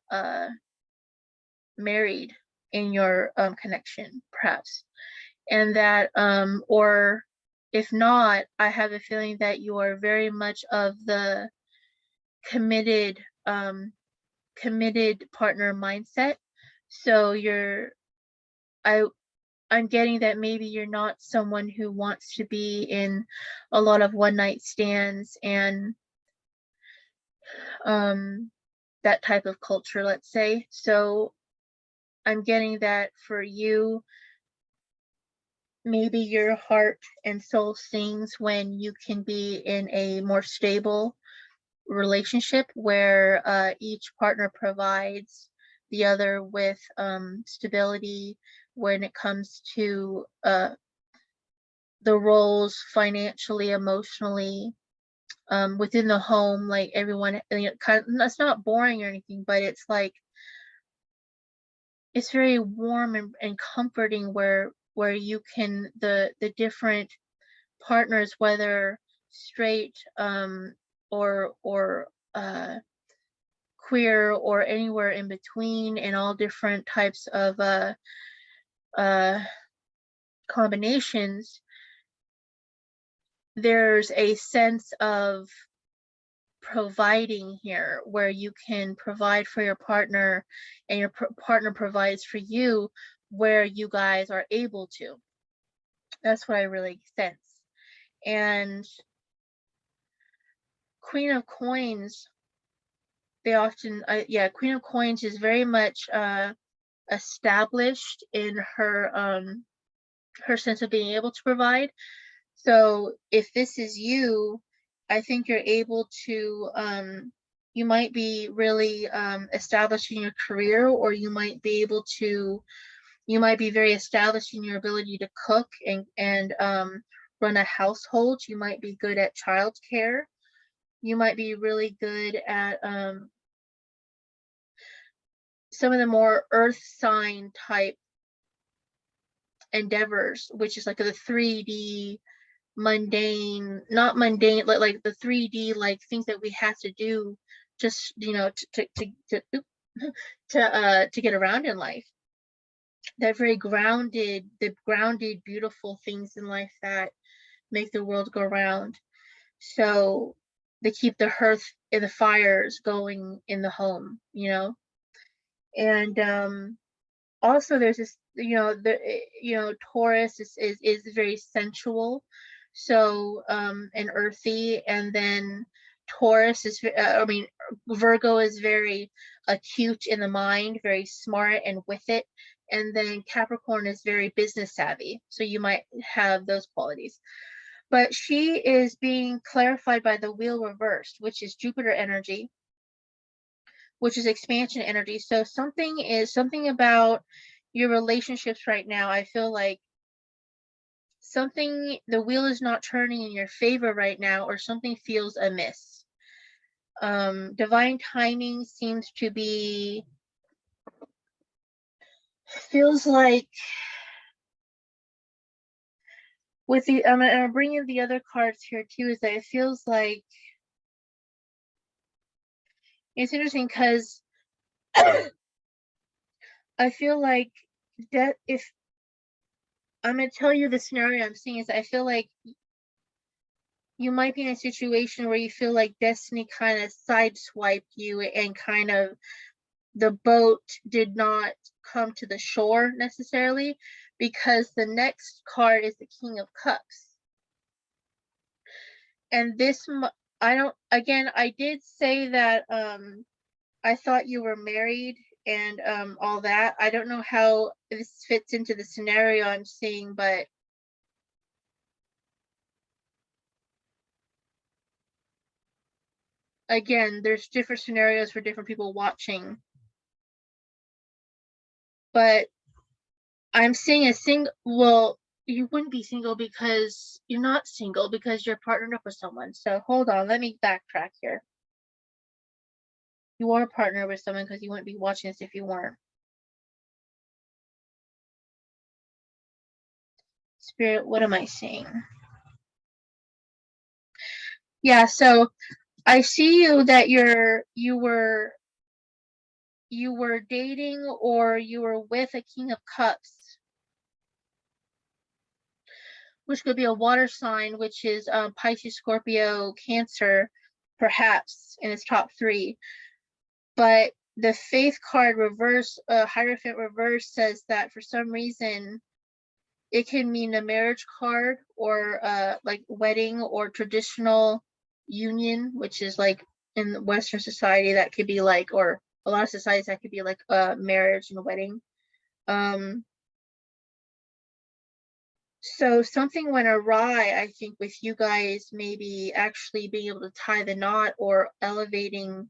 married in your connection, perhaps. And that or if not, I have a feeling that you are very much of the committed committed partner mindset. So I'm getting that maybe you're not someone who wants to be in a lot of one night stands and that type of culture, let's say. So I'm getting that for you, maybe your heart and soul sings when you can be in a more stable relationship where each partner provides the other with stability when it comes to the roles financially, emotionally, within the home, like everyone, you know, kind of, it's not boring or anything, but it's like it's very warm and comforting where you can the different partners, whether straight or queer or anywhere in between, and all different types of uh combinations, there's a sense of providing here, where you can provide for your partner and your partner provides for you, where you guys are able to. That's what I really sense. And Queen of Coins, they often, yeah, Queen of Coins is very much established in her her sense of being able to provide. So if this is you, I think you're able to, you might be really established in your career, or you might be able to, you might be very established in your ability to cook and run a household. You might be good at childcare. You might be really good at some of the more earth sign type endeavors, which is like the 3D mundane, not mundane, like the 3D, like things that we have to do just, you know, to get around in life. That very grounded, the grounded, beautiful things in life that make the world go round. So they keep the hearth and the fires going in the home, you know. And also there's this, you know, Taurus is very sensual, so and earthy. And then Taurus is I mean, Virgo is very acute in the mind, very smart and with it. And then Capricorn is very business savvy, so you might have those qualities. But she is being clarified by the wheel reversed, which is Jupiter energy, which is expansion energy. So something about your relationships right now. I feel like the wheel is not turning in your favor right now, or something feels amiss. Divine timing seems to be, feels like, with the, I'm bringing the other cards here too, is that it feels like, it's interesting because I feel like that, if I'm going to tell you the scenario I'm seeing, is I feel like you might be in a situation where you feel like destiny kind of sideswiped you, and kind of the boat did not come to the shore necessarily, because the next card is the King of Cups. And this, I did say that I thought you were married and all that. I don't know how this fits into the scenario I'm seeing, but again, there's different scenarios for different people watching. But I'm seeing a single, well, you wouldn't be single because you're not single, because you're partnered up with someone. So hold on, let me backtrack here. You are partnered with someone, because you wouldn't be watching this if you weren't. Spirit, what am I seeing? Yeah, so I see you that you were dating, or you were with a King of Cups, which could be a water sign, which is Pisces, Scorpio, Cancer, perhaps in its top 3. But the Faith card reverse, Hierophant reverse, says that for some reason it can mean a marriage card, or like wedding or traditional union, which is like in Western society that could be like, or a lot of societies that could be like marriage and a wedding. So something went awry, I think, with you guys maybe actually being able to tie the knot, or elevating,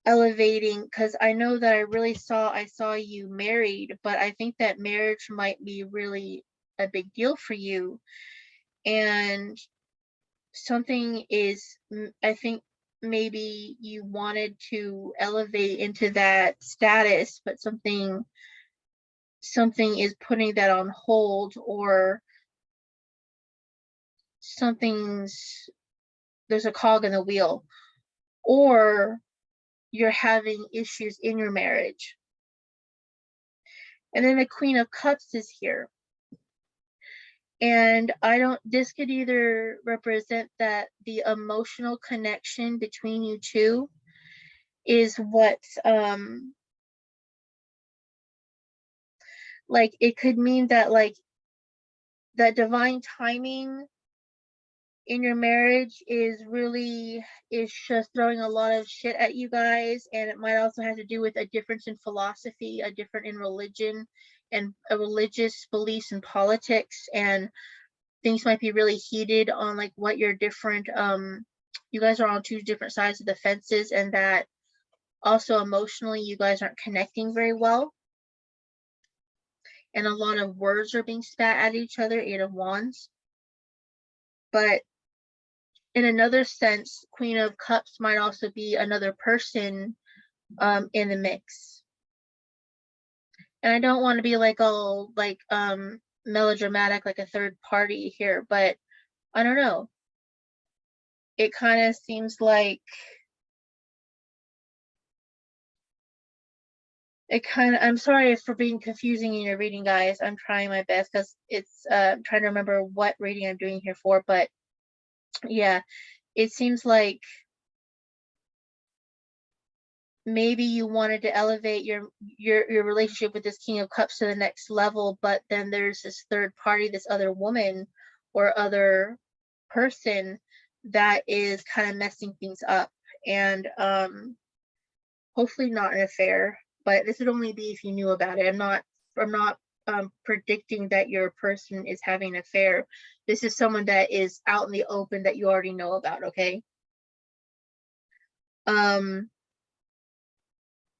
because I know that I saw you married, but I think that marriage might be really a big deal for you. And something is, I think maybe you wanted to elevate into that status, but something is putting that on hold, or there's a cog in the wheel, or you're having issues in your marriage. And then the Queen of Cups is here. And this could either represent that the emotional connection between you two is what, like, it could mean that, like, that divine timing in your marriage is just throwing a lot of shit at you guys, and it might also have to do with a difference in philosophy, a difference in religion, and a religious beliefs and politics, and things might be really heated on, like, what your different, you guys are on two different sides of the fences, and that also emotionally you guys aren't connecting very well, and a lot of words are being spat at each other, 8 of Wands. But in another sense, Queen of Cups might also be another person in the mix. And I don't want to be like all like melodramatic, like a third party here, but I don't know. It kind of seems like I'm sorry for being confusing in your reading, guys. I'm trying my best because it's I'm trying to remember what reading I'm doing here for, but yeah, it seems like maybe you wanted to elevate your relationship with this King of Cups to the next level, but then there's this third party, this other woman or other person that is kind of messing things up. And hopefully not an affair, but this would only be if you knew about it. I'm not predicting that your person is having an affair. This is someone that is out in the open that you already know about, okay?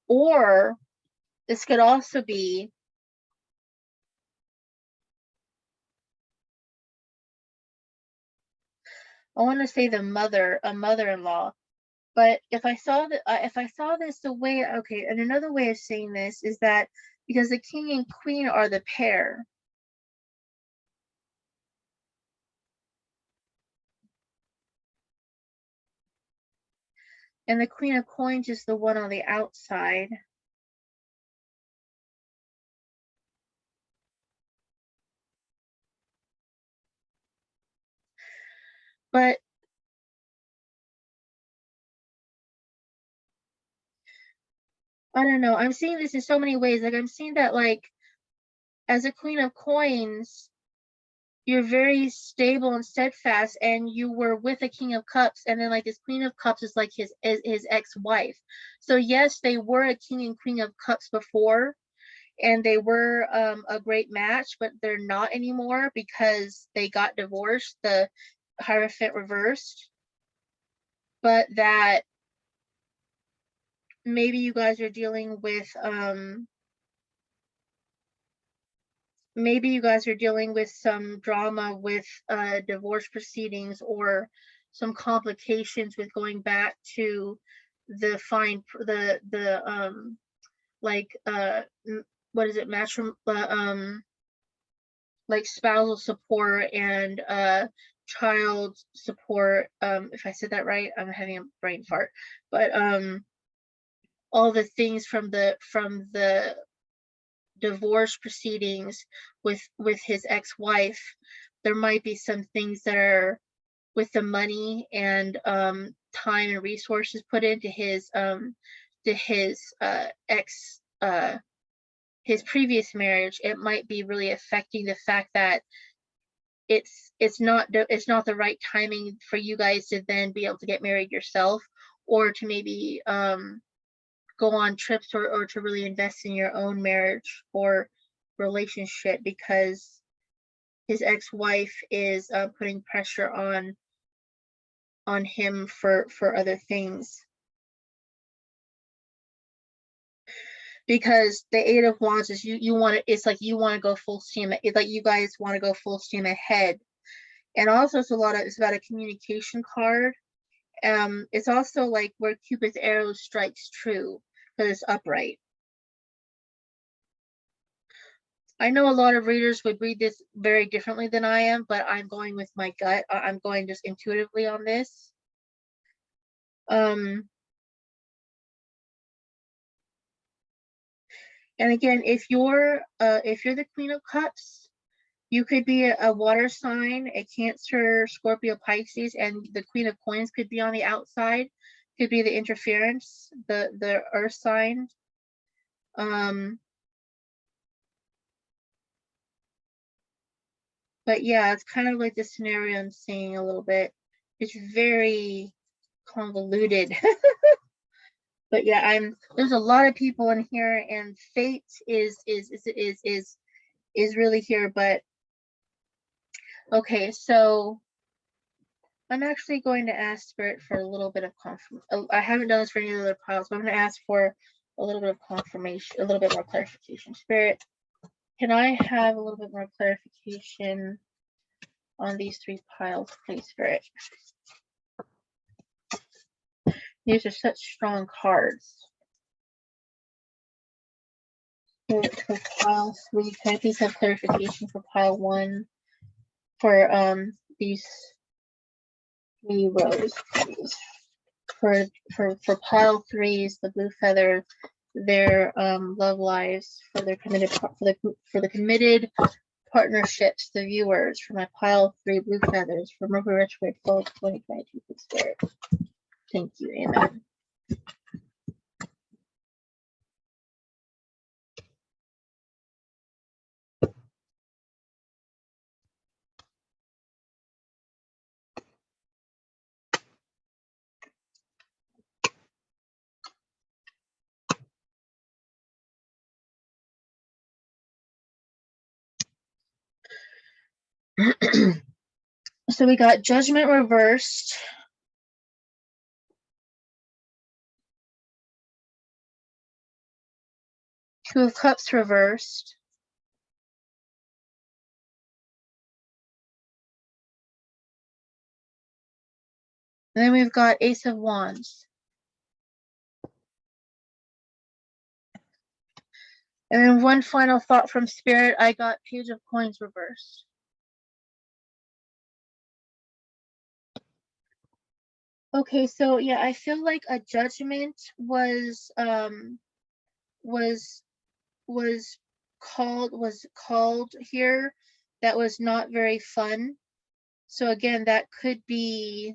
Or this could also be I want to say a mother-in-law, but if I saw this the way, okay, and another way of saying this is that because the king and queen are the pair, and the queen of coins is the one on the outside. But I don't know. I'm seeing this in so many ways. Like I'm seeing that like as a queen of coins, you're very stable and steadfast, and you were with a king of cups, and then like this queen of cups is like his ex-wife. So yes, they were a king and queen of cups before, and they were a great match, but they're not anymore because they got divorced, the Hierophant reversed. But that maybe you guys are dealing with some drama with divorce proceedings, or some complications with going back to the like what is it, like spousal support and child support. If I said that right, I'm having a brain fart. But all the things from the divorce proceedings with his ex-wife, there might be some things that are with the money and time and resources put into his ex his previous marriage. It might be really affecting the fact that it's not the right timing for you guys to then be able to get married yourself, or to maybe go on trips, or to really invest in your own marriage or relationship, because his ex-wife is putting pressure on him for other things. Because the 8 of Wands is you want to, it's like you want to go full steam, it's like you guys want to go full steam ahead. And also it's about a communication card. It's also like where Cupid's arrow strikes true, because it's upright. I know a lot of readers would read this very differently than I am, but I'm going with my gut. I'm going just intuitively on this. And again, if you're the Queen of Cups, You could be a water sign, a Cancer, Scorpio, Pisces, and the Queen of Coins could be on the outside. Could be the interference, the earth sign. But yeah, it's kind of like the scenario I'm seeing a little bit. It's very convoluted. But yeah, there's a lot of people in here, and fate is really here. But okay, so I'm actually going to ask Spirit for a little bit of confirmation. I haven't done this for any other piles, but I'm going to ask for a little bit of confirmation, a little bit more clarification. Spirit, can I have a little bit more clarification on these 3 piles, please, Spirit? These are such strong cards. For pile 3, can I please have clarification for pile 1 for these 3 rows, please? For pile 3s, the blue feather, their love lives, for their committed for the committed partnerships, the viewers, for my pile 3 blue feathers for Mercury Retrograde Fall 2022 Spirit. Thank you, amen. So we got Judgment reversed. Two of Cups reversed. And then we've got Ace of Wands. And then one final thought from Spirit, I got Page of Coins reversed. Okay, so yeah, I feel like a judgment was called here that was not very fun. So again, that could be,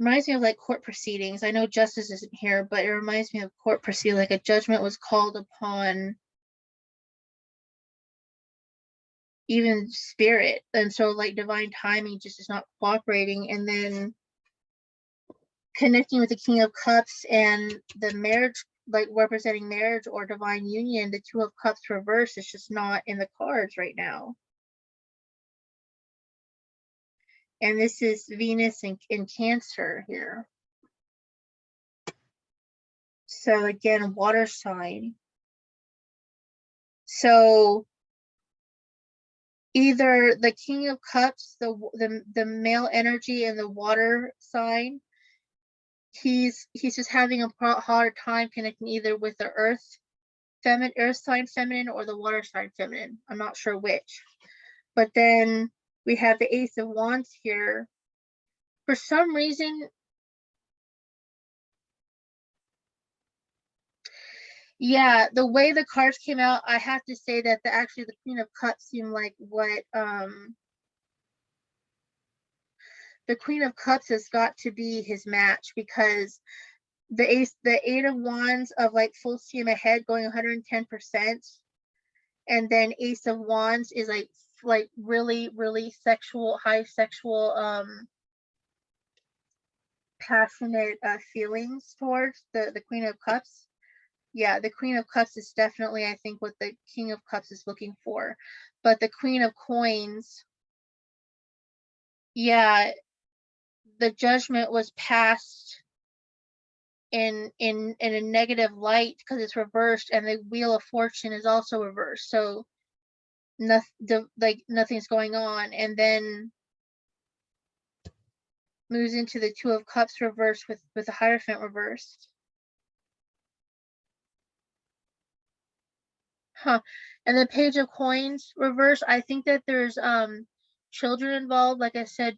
reminds me of like court proceedings. I know justice isn't here, but it reminds me of court proceedings, like a judgment was called upon even spirit, and so like divine timing just is not cooperating. And then connecting with the King of Cups and the marriage, like representing marriage or divine union, the Two of Cups reverse is just not in the cards right now. And this is Venus in Cancer here. So again, water sign. So either the King of Cups, the male energy in the water sign, he's just having a hard time connecting either with the earth sign feminine or the water sign feminine. I'm not sure which. But then we have the Ace of Wands here. For some reason, yeah, the way the cards came out, I have to say that actually the Queen of Cups seemed like what the Queen of Cups has got to be his match, because the Eight of Wands of like full steam ahead going 110%, and then Ace of Wands is like really sexual, high sexual passionate feelings towards the Queen of Cups. Yeah, the Queen of Cups is definitely, I think, what the King of Cups is looking for. But the Queen of Coins, yeah, the judgment was passed in a negative light because it's reversed, and the Wheel of Fortune is also reversed. So nothing's going on. And then moves into the Two of Cups reversed with the Hierophant reversed. Huh. And the Page of Coins reverse, I think that there's children involved. Like I said,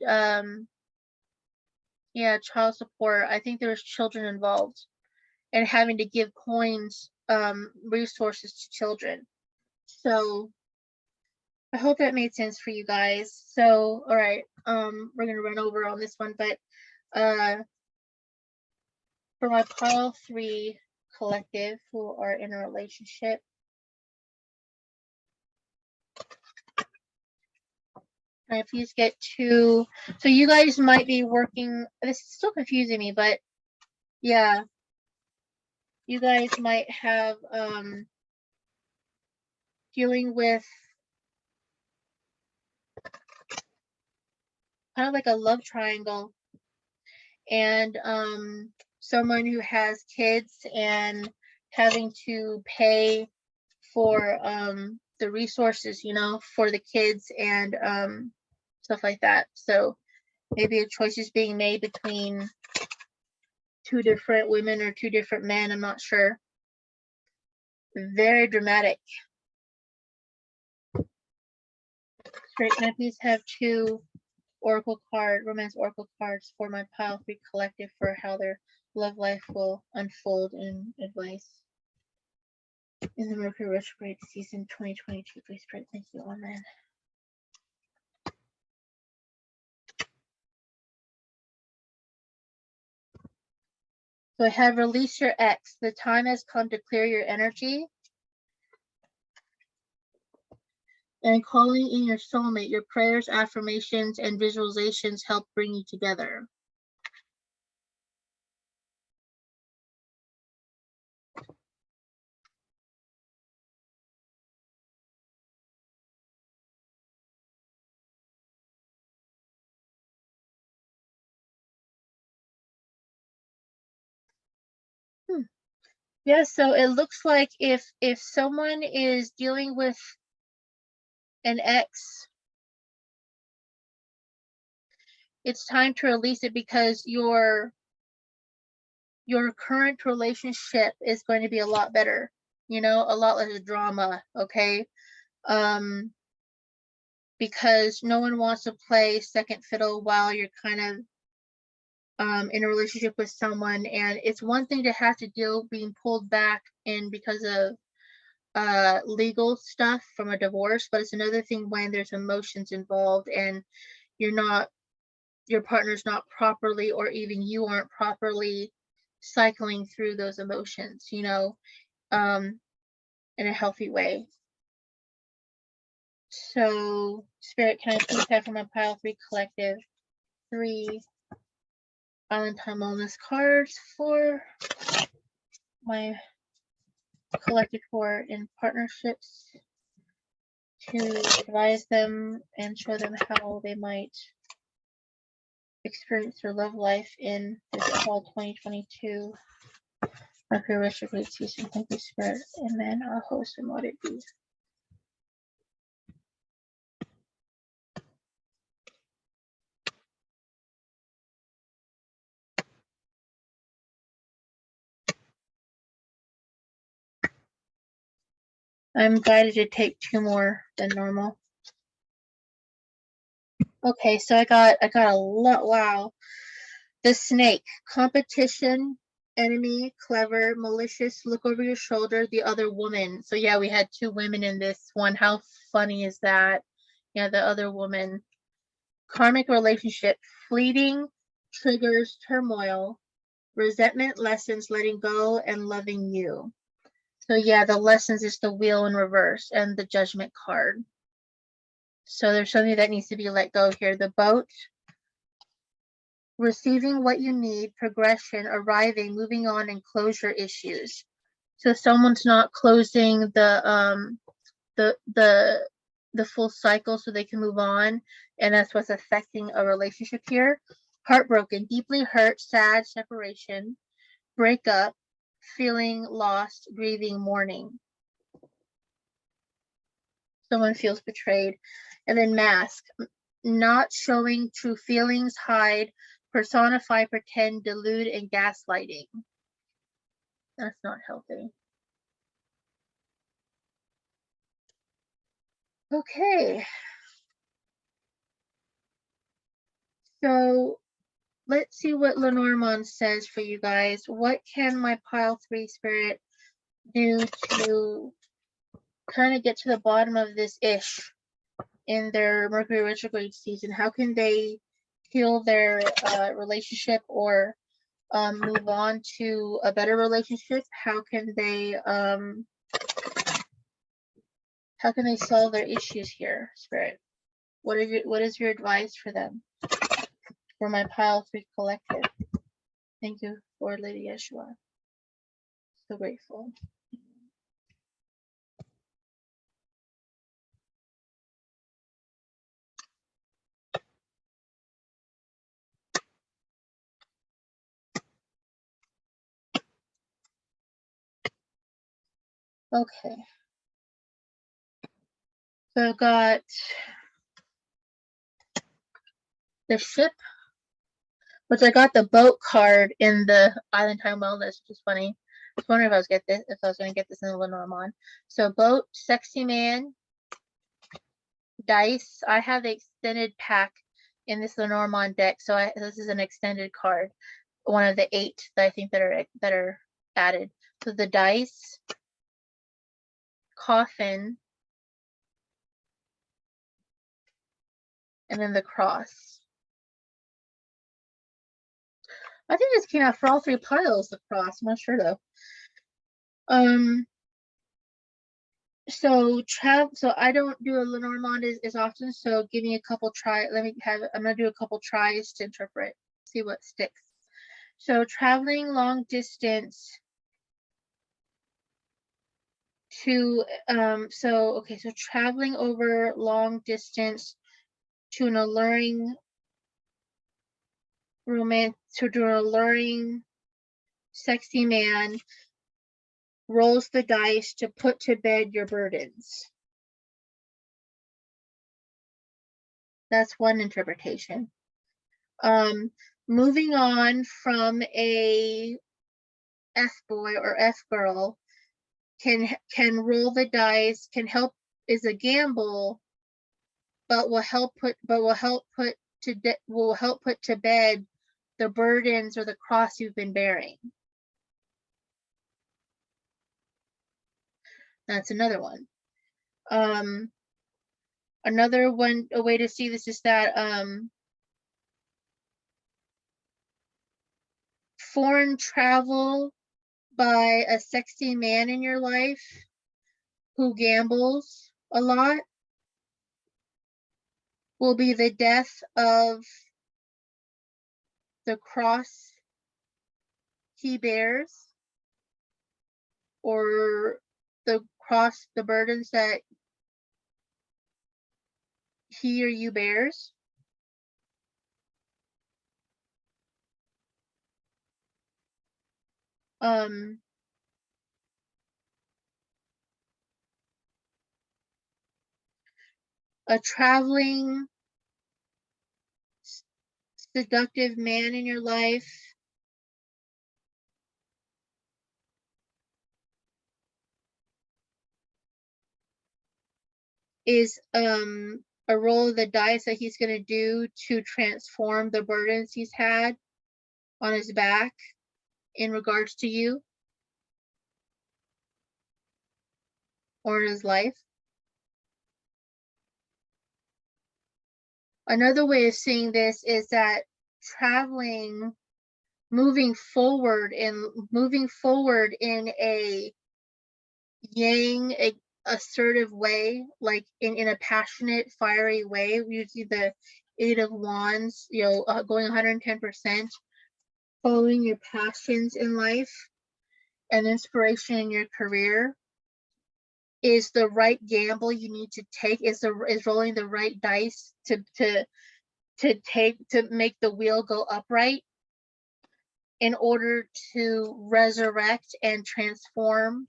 yeah, child support. I think there's children involved and having to give coins, resources to children. So I hope that made sense for you guys. So, all right, we're gonna run over on this one, but for my pile 3 collective who are in a relationship, can I please get 2? So you guys might be working, this is still confusing me, but yeah, you guys might have dealing with kind of like a love triangle, and someone who has kids and having to pay for the resources, you know, for the kids and stuff like that. So maybe a choice is being made between 2 different women or 2 different men. I'm not sure. Very dramatic. Great. Can I please have 2 oracle card, romance oracle cards for my pile 3 collective for how their love life will unfold in advice in the Mercury Retrograde season 2022, please, Spirit. Thank you. Amen. So I have released your ex. The time has come to clear your energy. And calling in your soulmate, your prayers, affirmations, and visualizations help bring you together. Yeah, so it looks like if someone is dealing with an ex, it's time to release it because your current relationship is going to be a lot better, you know, a lot less drama, okay? Because no one wants to play second fiddle while you're kind of in a relationship with someone, and it's one thing to have to deal being pulled back in because of legal stuff from a divorce, but it's another thing when there's emotions involved and your partner's not properly, or even you aren't properly cycling through those emotions, you know, in a healthy way. So Spirit, can I please have for my pile 3 collective 3 Island Time Wellness cards for my collected for in partnerships to advise them and show them how they might experience their love life in this fall 2022 Mercury Retrograde season. Thank you, Spirit. Amen. Our host and let it be. I'm guided to take 2 more than normal. Okay, so I got a lot. Wow. The snake, competition, enemy, clever, malicious, look over your shoulder, the other woman. So yeah, we had 2 women in this one. How funny is that? Yeah, the other woman. Karmic relationship, fleeting, triggers, turmoil, resentment, lessons, letting go, and loving you. So yeah, the lessons is the wheel in reverse and the judgment card. So there's something that needs to be let go here. The boat, receiving what you need, progression, arriving, moving on, and closure issues. So someone's not closing the full cycle so they can move on, and that's what's affecting a relationship here. Heartbroken, deeply hurt, sad, separation, breakup, feeling lost, grieving, mourning. Someone feels betrayed. And then mask, not showing true feelings, hide, personify, pretend, delude, and gaslighting. That's not healthy. Okay. So let's see what Lenormand says for you guys. What can my pile 3 spirit do to trying to get to the bottom of this ish in their Mercury retrograde season. How can they heal their relationship or move on to a better relationship? How can they solve their issues here, Spirit? What is your advice for them? For my pile 3 collective. Thank you for Lady Yeshua. So grateful. Okay. So I've got the ship, which I got the boat card in the Island Time Wellness, which is funny. I was wondering if I was going to get this in the Lenormand. So boat, sexy man, dice. I have the extended pack in this Lenormand deck, so this is an extended card, one of the 8 that I think that are added. So the dice, coffin, and then the cross. I think this came out for all 3 piles, the cross. I'm not sure though. So I don't do a Lenormand as often, so give me a couple tries. I'm gonna do a couple tries to interpret, see what sticks. So traveling long distance to so traveling over long distance to an alluring sexy man, rolls the dice to put to bed your burdens. That's one interpretation. Moving on from a F-boy or F-girl can roll the dice, is a gamble, but will help put to bed the burdens or the cross you've been bearing. That's another one. Another one, a way to see this is that foreign travel by a sexy man in your life who gambles a lot will be the death of the cross he bears, or the burdens that he or you bears. A traveling seductive man in your life is a roll of the dice that he's going to do to transform the burdens he's had on his back in regards to you or in his life. Another way of seeing this is that moving forward in a yang, assertive way, like in a passionate, fiery way. Usually the 8 of Wands, going 110%, following your passions in life and inspiration in your career is the right gamble you need to take, is rolling the right dice to make the wheel go upright in order to resurrect and transform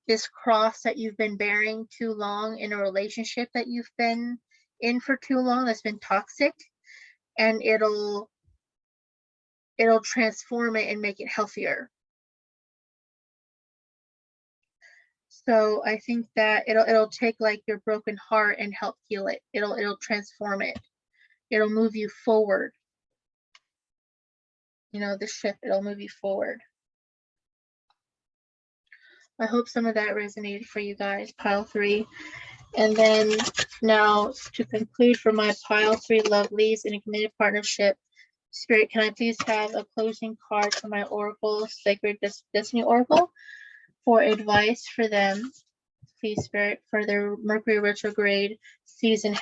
this cross that you've been bearing too long in a relationship that you've been in for too long that's been toxic, and it'll transform it and make it healthier. So I think that it'll take like your broken heart and help heal it. It'll transform it. It'll move you forward. The ship, it'll move you forward. I hope some of that resonated for you guys, pile 3. And then now to conclude for my pile 3 lovelies in a committed partnership, Spirit, can I please have a closing card for my Oracle, Sacred Destiny Oracle, for advice for them, please, Spirit, for their Mercury Retrograde season?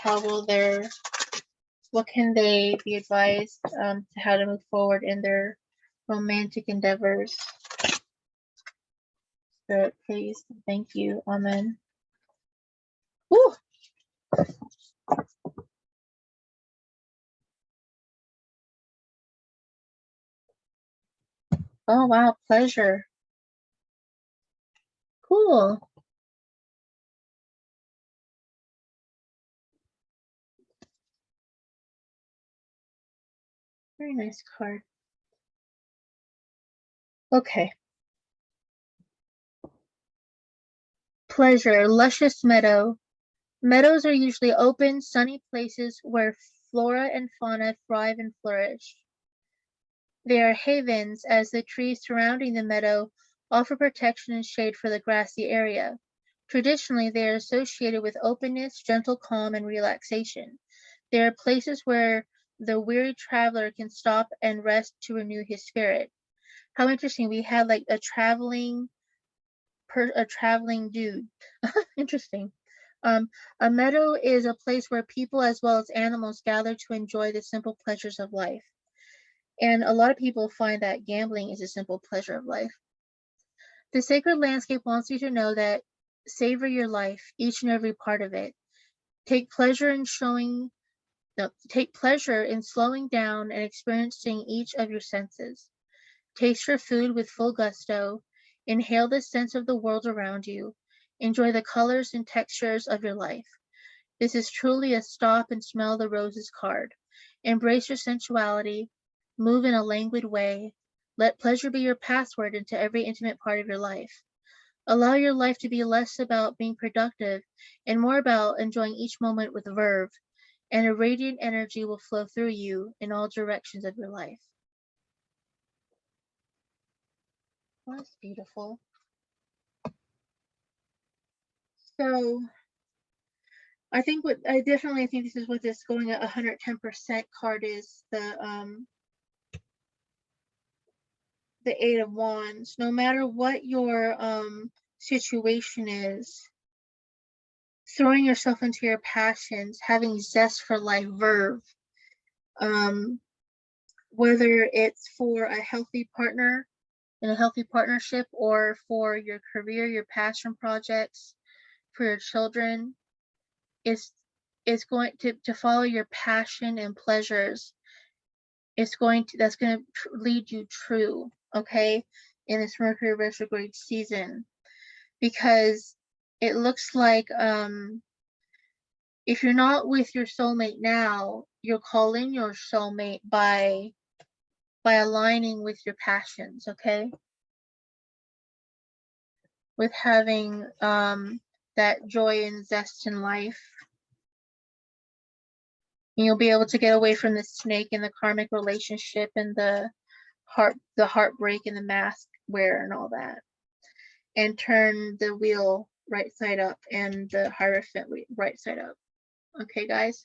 What can they be advised to how to move forward in their romantic endeavors? Spirit, please. Thank you. Amen. Woo! Oh, wow. Pleasure. Cool. Very nice card. Okay. Pleasure. Luscious meadow. Meadows are usually open, sunny places where flora and fauna thrive and flourish. They are havens, as the trees surrounding the meadow offer protection and shade for the grassy area. Traditionally, they are associated with openness, gentle calm, and relaxation. They are places where the weary traveler can stop and rest to renew his spirit. How interesting! We had like a traveling dude. Interesting. A meadow is a place where people as well as animals gather to enjoy the simple pleasures of life. And a lot of people find that gambling is a simple pleasure of life. The sacred landscape wants you to know that savor your life, each and every part of it. Take pleasure in slowing down and experiencing each of your senses. Taste your food with full gusto. Inhale the sense of the world around you. Enjoy the colors and textures of your life. This is truly a stop and smell the roses card. Embrace your sensuality. Move in a languid way. Let pleasure be your password into every intimate part of your life. Allow your life to be less about being productive and more about enjoying each moment with verve, and a radiant energy will flow through you in all directions of your life. Well, that's beautiful. So I definitely think this is what this going at 110% card is, the 8 of Wands. No matter what your situation is, throwing yourself into your passions, having zest for life, verve, whether it's for a healthy partner in a healthy partnership, or for your career, your passion projects, for your children, is going to follow your passion and pleasures. That's going to lead you true, okay, in this Mercury retrograde season, because it looks like if you're not with your soulmate now, you'll call in your soulmate by aligning with your passions, okay, with having that joy and zest in life. And you'll be able to get away from the snake and the karmic relationship and the heartbreak and the mask wear and all that, and turn the wheel right side up and the Hierophant right side up. Okay, guys.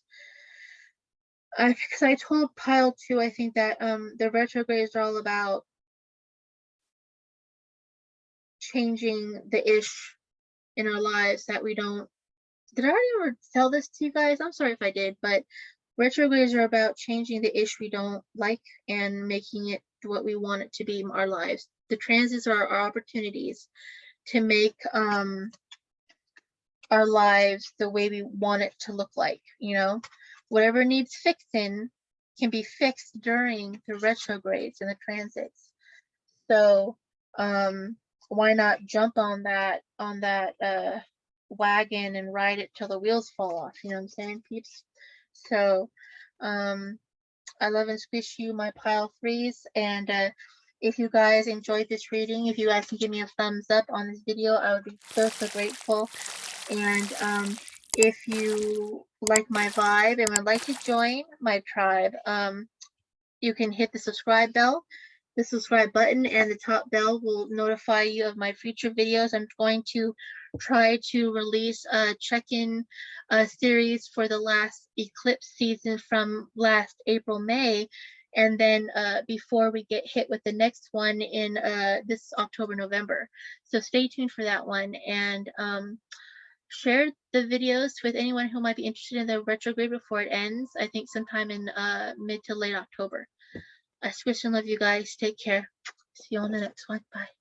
Because I told pile 2, I think that the retrogrades are all about changing the ish in our lives that we don't. Did I already ever tell this to you guys? I'm sorry if I did, but retrogrades are about changing the ish we don't like and making it what we want it to be in our lives. The transits are our opportunities to make our lives the way we want it to look like, you know. Whatever needs fixing can be fixed during the retrogrades and the transits. So why not jump on that wagon and ride it till the wheels fall off, you know what I'm saying, peeps? So I love and squish you, my pile 3s, and if you guys enjoyed this reading, if you guys can give me a thumbs up on this video, I would be so grateful. And if you like my vibe and would like to join my tribe, you can hit the subscribe bell the subscribe button and the top bell will notify you of my future videos. I'm going to try to release a check-in series for the last eclipse season from last April, May, and then before we get hit with the next one in this October, November. So stay tuned for that one, and share the videos with anyone who might be interested in the retrograde before it ends. I think sometime in mid to late October. I squish and love you guys. Take care. See you on the next one. Bye.